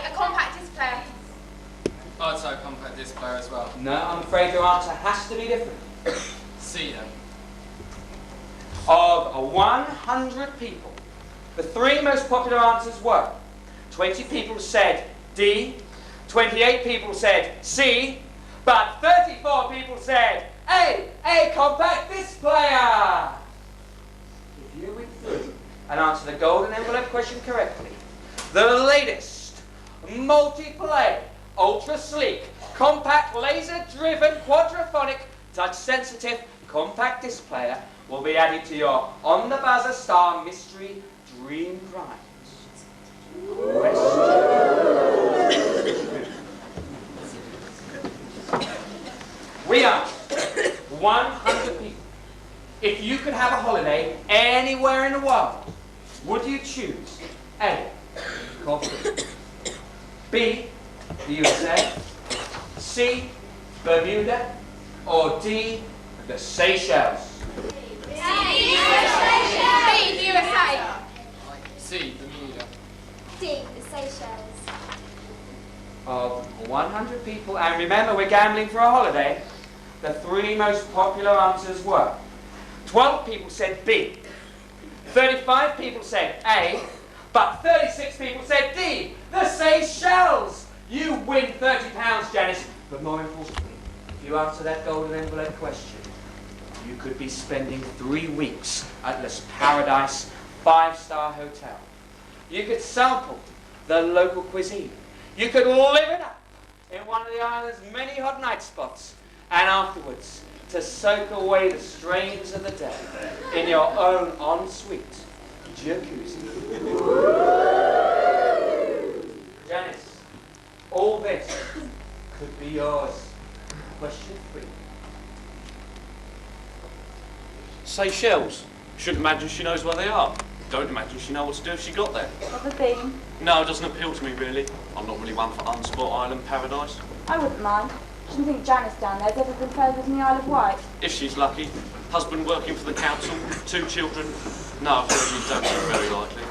A compact disc player. I'd say compact disc player as well. No, I'm afraid your answer has to be different. C then. Of 100 people, the three most popular answers were 20 people said D, 28 people said C, but 34 people said a compact disc player. If you withdrew and answered the golden envelope question correctly, the latest multi-play, ultra-sleek, compact, laser-driven, quadraphonic, touch-sensitive compact disc player will be added to your On the Buzzer Star Mystery Dream Prize. We asked 100 people if you could have a holiday anywhere in the world, would you choose A, Corfu, B, the USA, C, Bermuda, or D, the Seychelles? B, the USA. C, Bermuda. D, the Seychelles. Of 100 people, and remember we're gambling for a holiday, the three most popular answers were 12 people said B, 35 people said A, but 36 people said D, the Seychelles. You win £30, Janice, but more importantly, if you answer that golden envelope question, you could be spending 3 weeks at this Paradise 5-star hotel. You could sample the local cuisine. You could live it up in one of the island's many hot night spots, and afterwards to soak away the strains of the day in your own ensuite jacuzzi. Janice, all this could be yours. Question 3. Seychelles. Shouldn't imagine she knows where they are. Don't imagine she knows what to do if she got there. Have a theme? No, it doesn't appeal to me really. I'm not really one for unspot island paradise. I wouldn't mind. Shouldn't think Janice down there's ever been further than the Isle of Wight. If she's lucky. Husband working for the council, 2 children. No, apologies, don't seem very likely.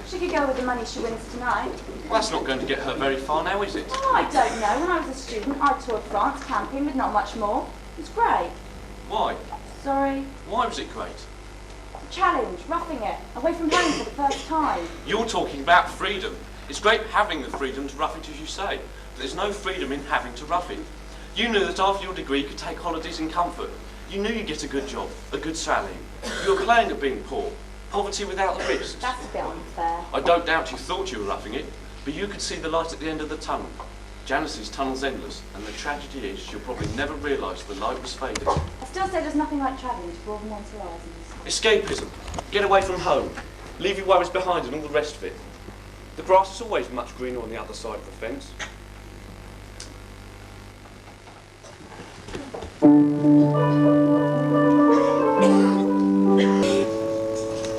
She could go with the money she wins tonight. Well, that's not going to get her very far now, is it? Oh, I don't know. When I was a student, I toured France camping with not much more. It was great. Why? Sorry. Why was it great? Challenge, roughing it, away from home for the first time. You're talking about freedom. It's great having the freedom to rough it as you say, but there's no freedom in having to rough it. You knew that after your degree you could take holidays in comfort. You knew you'd get a good job, a good salary. You were playing at being poor. Poverty without the risks. That's a bit unfair. I don't doubt you thought you were roughing it, but you could see the light at the end of the tunnel. Janice's tunnel's endless, and the tragedy is she'll probably never realise the light was fading. I still say there's nothing like travelling to broaden one's horizons. Escapism. Get away from home. Leave your worries behind and all the rest of it. The grass is always much greener on the other side of the fence.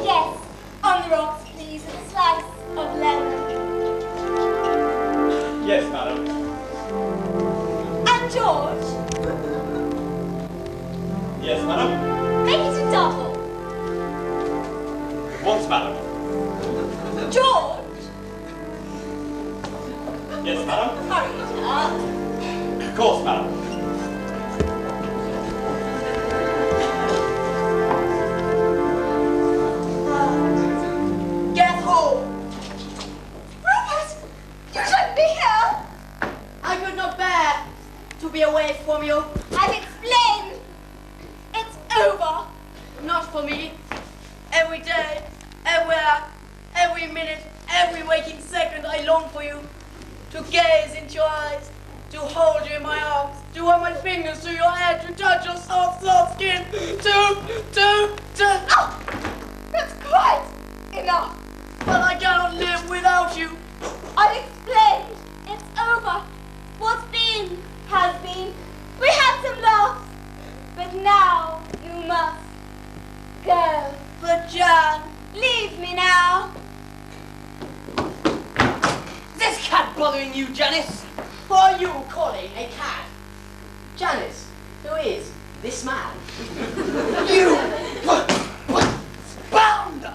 Yes, on the rocks, please, and a slice of lemon. Yes, madam. And George, Yes, madam. make it a double. Once, madam. George, Yes, madam. hurry it up. Of course, madam. Get home. Rupert, you shouldn't be here. I could not to be away from you. I've explained. It's over. Not for me. Every day, everywhere, every minute, every waking second, I long for you. To gaze into your eyes, to hold you in my arms, to run my fingers through your hair, to touch your soft, soft skin, Oh, that's quite enough. But I cannot live without you. I've explained. It's over. What's been has been. We had some laughs, but now you must go. But Jan, leave me now. Is this cat bothering you, Janice? Or are you calling a cat? Janice, who is this man? You! Bounder!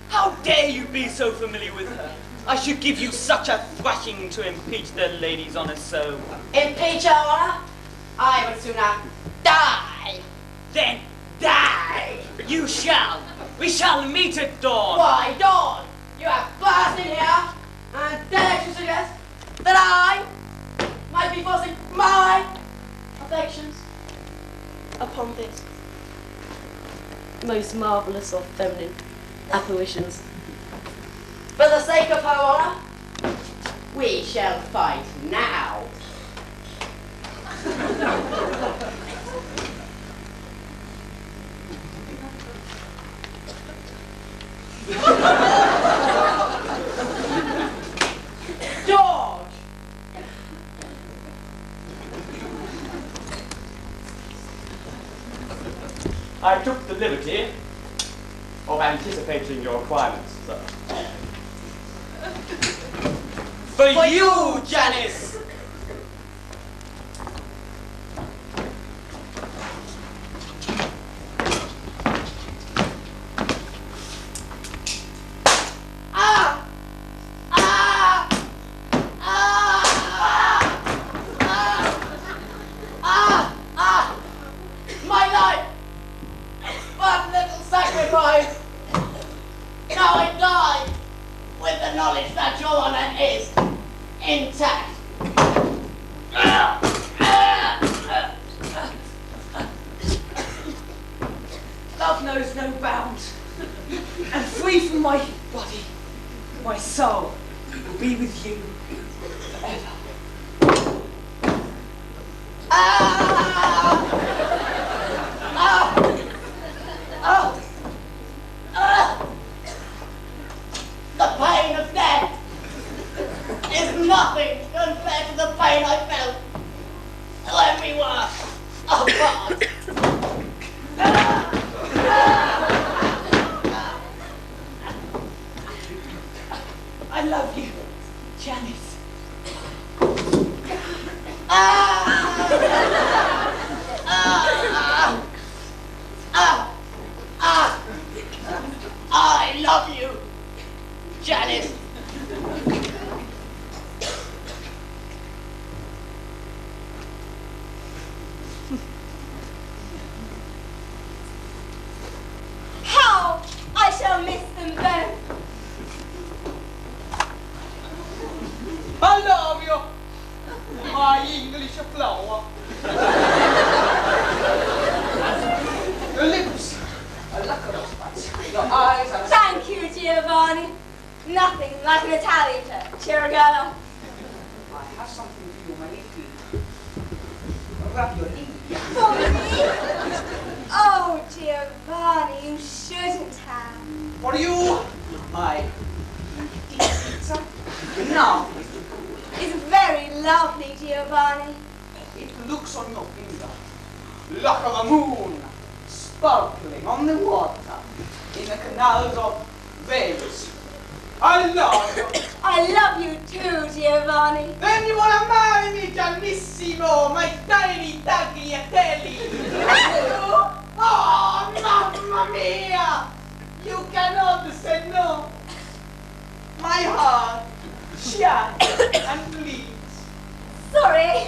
How dare you be so familiar with her? I should give you such a thrashing to impeach the lady's honour so. Impeach her honour? I would sooner die. Then die! You shall! We shall meet at dawn! Why, dawn? You have burst in here and dare to suggest that I might be forcing my affections upon this most marvellous of feminine apparitions. For the sake of her honour, we shall fight now. George! I took the liberty of anticipating your requirements, sir. For you, Janice! My life! But little sacrifice! Now I die with the knowledge that your honour is intact. love knows no bounds. And free from my body, my soul will be with you forever. The pain of death is nothing compared to the pain I felt when we were apart. I love you, Janice. I love you, Janice. How I shall miss them both. I love you, my English flower. Your lips are like a rosebud. Your eyes are... Thank you, Giovanni. Nothing like an Italian to cheer a girl up. I have something for you, my lady. Rub your knee. For me? Oh, Giovanni, you shouldn't have. For you, my pizza. Now, It's very lovely, Giovanni. it looks on your finger like a moon sparkling on the water in the canals of Venice. I love you. I love you too, Giovanni. Then you wanna marry me, Giannissimo, my tiny tagliatelle. Oh, mamma mia! You cannot say no. My heart shines and bleeds. Sorry.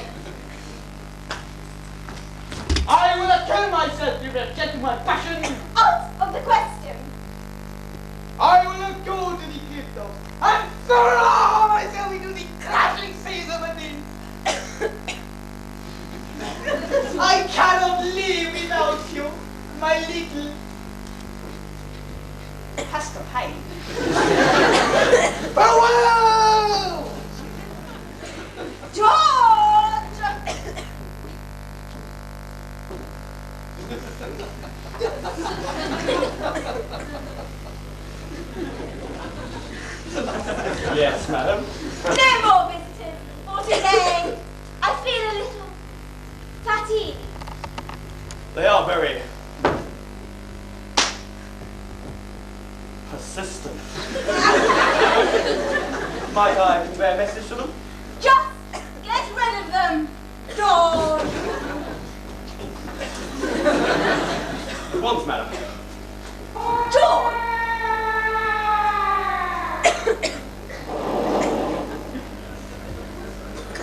I will kill myself to reject my passion. Out of the question. I will go to the ghetto and throw myself into the crashing seas of a din. cannot live without you, my little Pastor Payne. Farewell! George! Yes, madam. No more visitors for today. I feel a little fatigued. They are very persistent. Might I convey a message to them? Just get rid of them, George! At once, madam. George!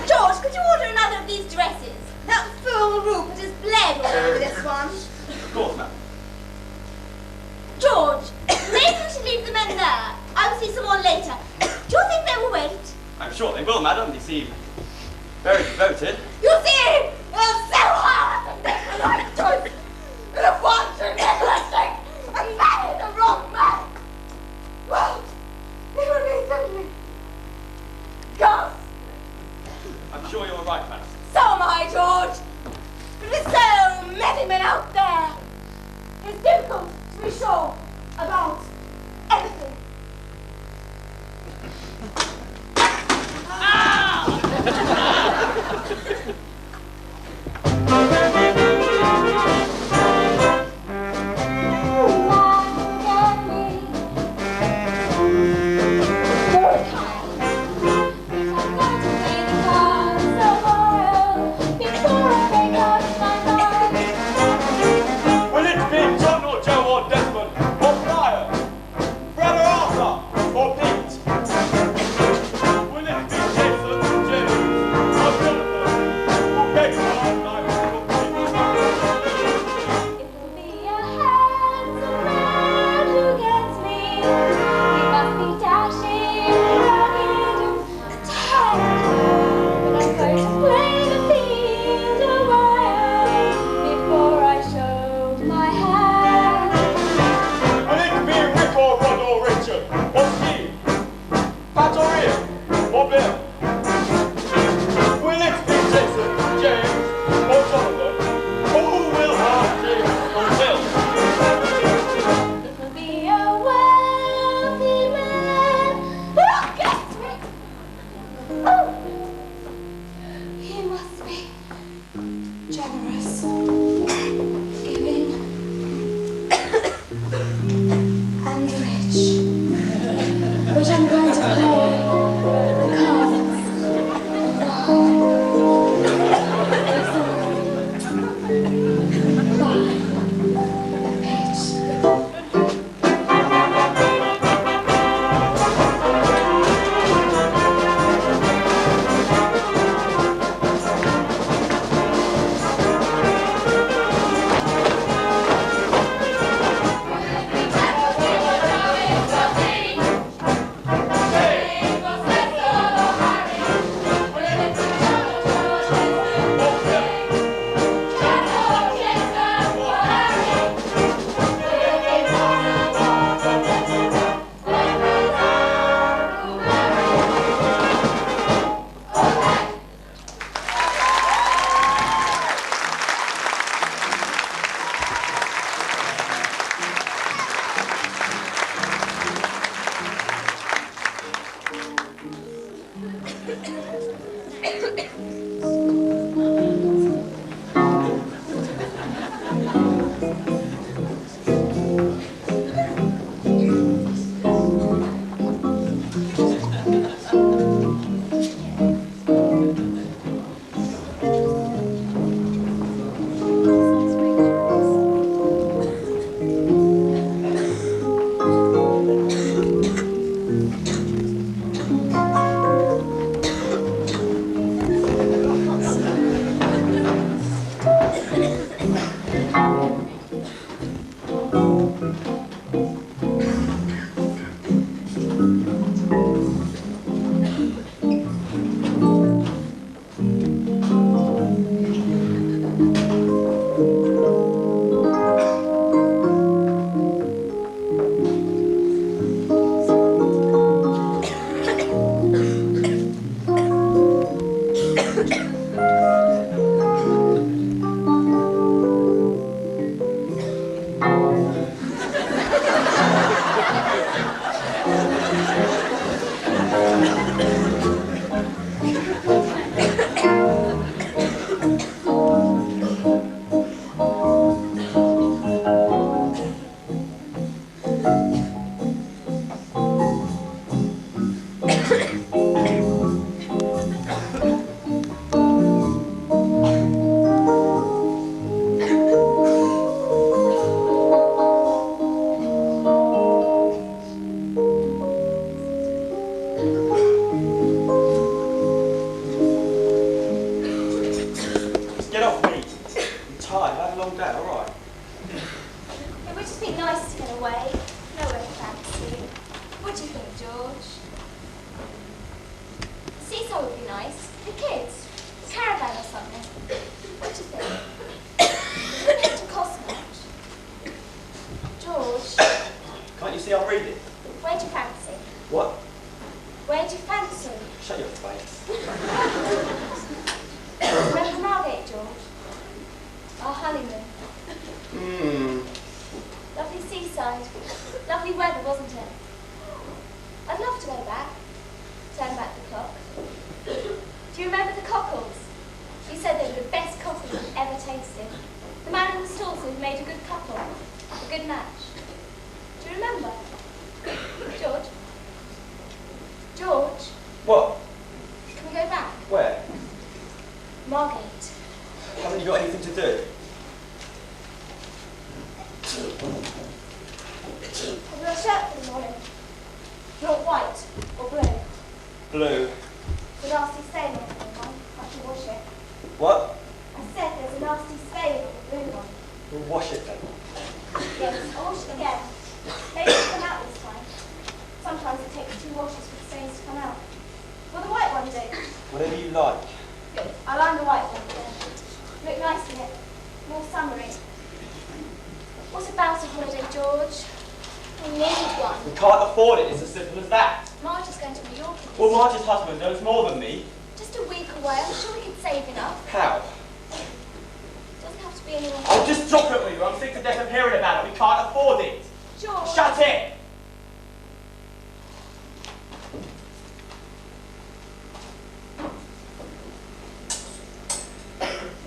George, could you order another of these dresses? That fool Rupert has bled all over this one. Of course, madam. George, maybe we should leave the men there. I will see some more later. Do you think they will wait? I'm sure they will, madam. They seem very devoted. You see, it's so hard to make the right choice. And if once you're neglecting and marry the wrong man, well, it will be simply ghastly. I'm sure you're right, madam. So am I, George. But there's so many men out there. It's difficult to be sure about anything. Will it be John or Joe or Desmond or Brian? Brother Get off me. I'm tired. I've had a long day, alright? It would just be nice to get away. Nowhere to fancy. What do you think, George? The seesaw would be nice. The kids. A caravan or something. What do you think? It wouldn't have to cost much. George, Can't you see I'm reading? where'd you fancy? What? Where'd you fancy? Shut your face. Remember Margate, George? Our honeymoon. Lovely seaside. Lovely weather, wasn't it? I'd love to go back. Turn back the clock. Do you remember the cockles? You said they were the best cockles you've ever tasted. The man in the stall said we made a good couple. A good match. Do you remember? George? George? What? Can we go back? Where? Margate. Haven't you got anything to do? Have you got a shirt for the morning? Do you want white or blue? Blue. The nasty stain on the blue one. I have to wash it. What? I said there's a nasty stain on the blue one. We'll wash it then. Yes, I'll wash it again. Maybe it'll come out this time. Sometimes it takes 2 washes for the stains to come out. Will the white one do? Whatever you like. Good. I'll line the white one then. Look nice in it. More summery. What about a holiday, George? We need one. We can't afford it, it's as simple as that. Marge is going to New York. Well, Marge's husband knows more than me. Just a week away. I'm sure we can save enough. How? Doesn't have to be anyone. I'll just drop it with you. I'm sick to death of hearing about it. We can't afford it. George. Shut it!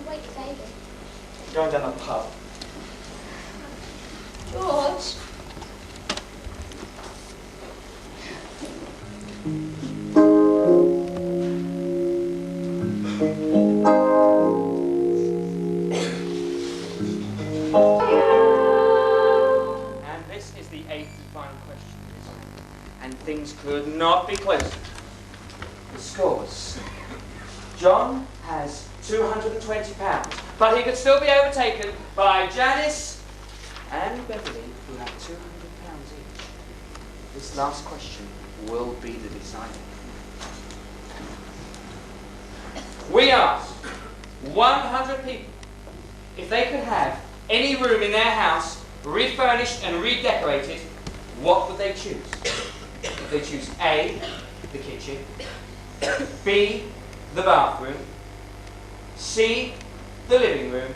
Wait, baby. Going down the pub. George. And this is the 8th and final question. And things could not be closer. The scores. John has £220, but he could still be overtaken by Janice and Beverly, who have £200 each. This last question will be the decider. We asked 100 people if they could have any room in their house refurnished and redecorated, what would they choose? Would they choose A, the kitchen, B, the bathroom, C, the living room,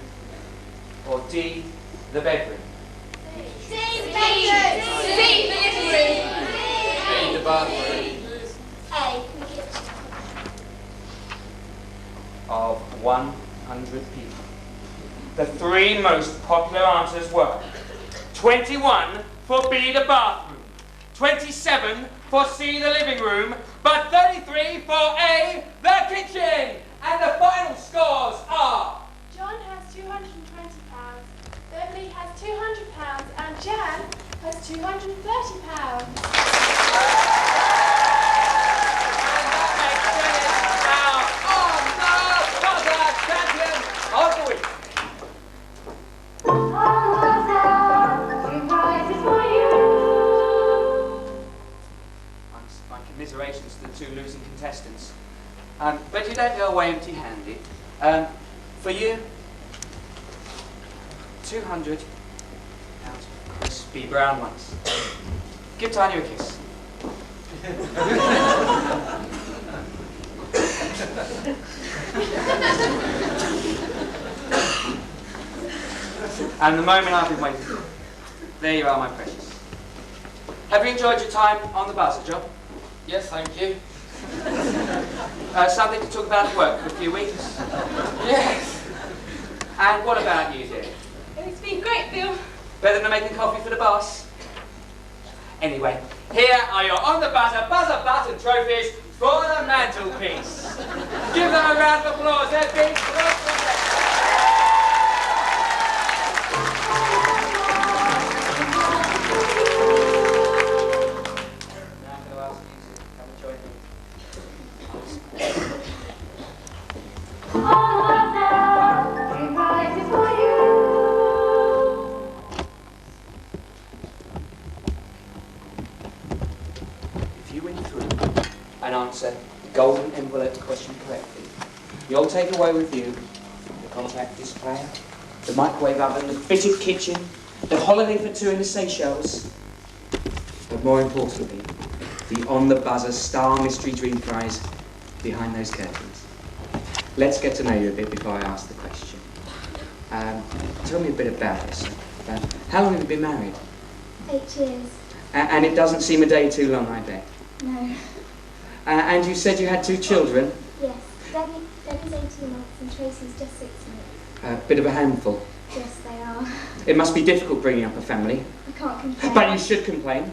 or D, the bedroom? C, the living room. B, the bathroom. A, the kitchen. Of 100 people, the 3 most popular answers were 21 for B, the bathroom, 27 for C, the living room, but 33 for A, the kitchen. And the final scores are... John has £220, Beverly has £200, and Jan has £230. My commiserations to the 2 losing contestants. But you don't go away empty-handed. For you, £200 crispy brown ones. Give Tanya a kiss. And the moment I've been waiting for. There you are, my precious. Have you enjoyed your time on the buzzer, John? Yes, thank you. Something to talk about at work for a few weeks? Yes. And what about you, dear? It's been great, Bill. Better than making coffee for the boss? Anyway, here are your on the buzzer button trophies for the mantelpiece. Give them a round of applause. They're big. If you went through and answer the golden envelope question correctly, you'll take away with you the compact disc player, the microwave oven, the fitted kitchen, the holiday for two in the Seychelles, but more importantly, the on-the-buzzer Star Mystery Dream Prize behind those curtains. Let's get to know you a bit before I ask the question. Tell me a bit about yourself. How long have you been married? 8 years. And it doesn't seem a day too long, I bet. No. And you said you had 2 children? Yes. Debbie's 18 months and Tracy's just 6 months. A bit of a handful. Yes, they are. It must be difficult bringing up a family. I can't complain. But you should complain.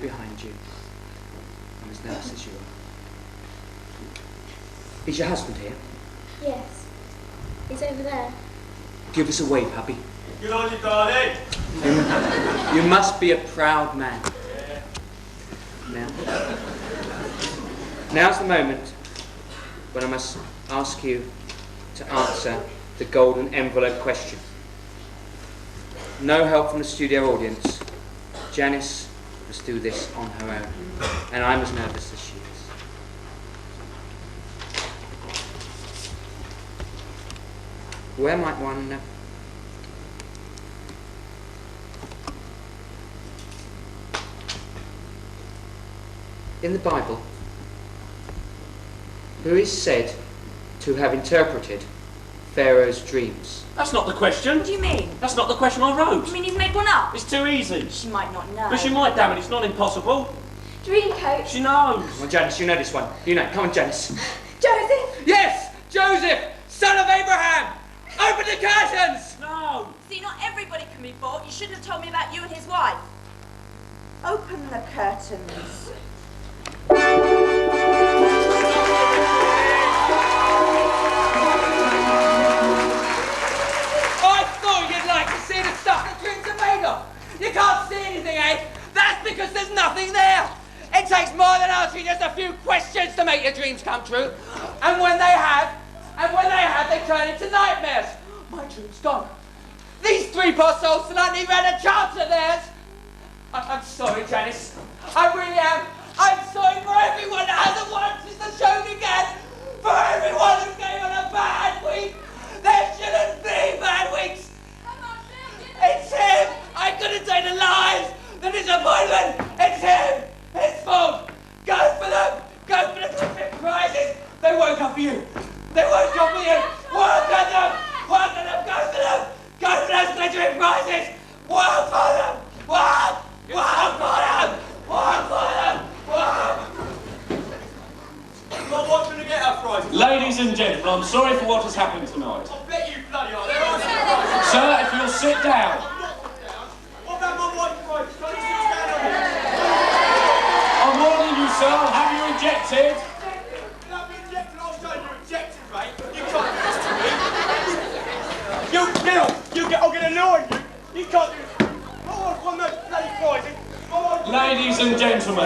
behind you. I'm as nervous as you are. Is your husband here? Yes. He's over there. Give us a wave, hubby. Good on you, darling. You must be a proud man. Now's the moment when I must ask you to answer the golden envelope question. No help from the studio audience. Janice must do this on her own, and I'm as nervous as she is. Where might one... in the Bible, who is said to have interpreted Pharaoh's dreams? That's not the question. What do you mean? That's not the question I wrote. You mean you've made one up? It's too easy. She might not know. But she might, damn it. It's not impossible. Dream coach. She knows. Come on, Janice, you know this one. You know it. Come on, Janice. Joseph. Yes! Joseph, son of Abraham! Open the curtains! No! See, not everybody can be bought. You shouldn't have told me about you and his wife. Open the curtains. I thought you'd like to see the stuff that dreams are made of. You can't see anything, eh? That's because there's nothing there. It takes more than answering just a few questions to make your dreams come true. And when they have, they turn into nightmares. My dream's gone. These three poor souls tonight even had a chance at theirs. I'm sorry, Janice. I really am. I'm sorry for everyone that hasn't won since the show began. For everyone who came on a bad week. There shouldn't be bad weeks. It's him. I couldn't take the lies, the disappointment. It's him. His fault. Go for them. Go for the terrific prizes. They won't come for you. They won't come for you. Work at them. Work at them. Go for them. Go for those glittering prizes. Work for them. Work. Work for them. Work for them. Work. Well, what's going to get our prizes? Ladies and gentlemen, I'm sorry for what has happened tonight. I bet you bloody are. There are Sir, if you'll sit down. What about my white prizes? Can you sit down on it? I'm warning you, sir. I'll have you ejected. I'll be ejected. I'll show you ejected, mate. You can't do this to me. I'll get annoyed. You can't do this. I want those bloody prizes. Ladies and gentlemen,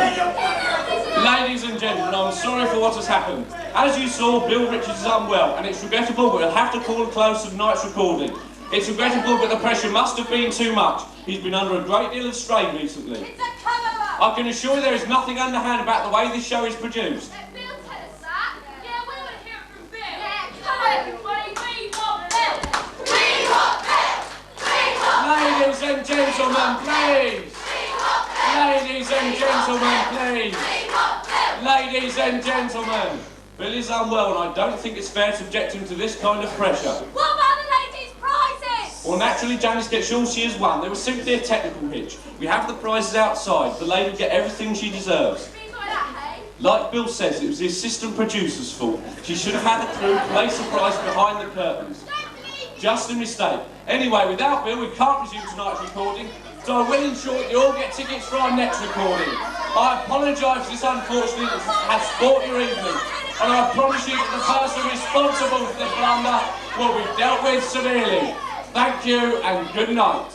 I'm sorry for what has happened. As you saw, Bill Richards is unwell, and it's regrettable, but we'll have to call a close to tonight's recording. It's regrettable, but the pressure must have been too much. He's been under a great deal of strain recently. It's a cover-up! I can assure you there is nothing underhand about the way this show is produced. Bill tell us that. Yeah, we want to hear it from Bill. Yeah, come on, everybody. We want Bill. We want Bill. We want Ladies and gentlemen, please. Ladies and gentlemen, please. Ladies and gentlemen, Bill is unwell, and I don't think it's fair to subject him to this kind of pressure. What about the ladies' prizes? Well, naturally, Janice gets all she has won. There was simply a technical hitch. We have the prizes outside. The lady will get everything she deserves. Things like that, hey? Like Bill says, it was the assistant producer's fault. She should have had the crew place the prize behind the curtains. Just a mistake. Anyway, without Bill, we can't resume tonight's recording, so I will ensure that you all get tickets for our next recording. I apologise for this unfortunate that has spoilt your evening, and I promise you that the person responsible for the blunder will be dealt with severely. Thank you and good night.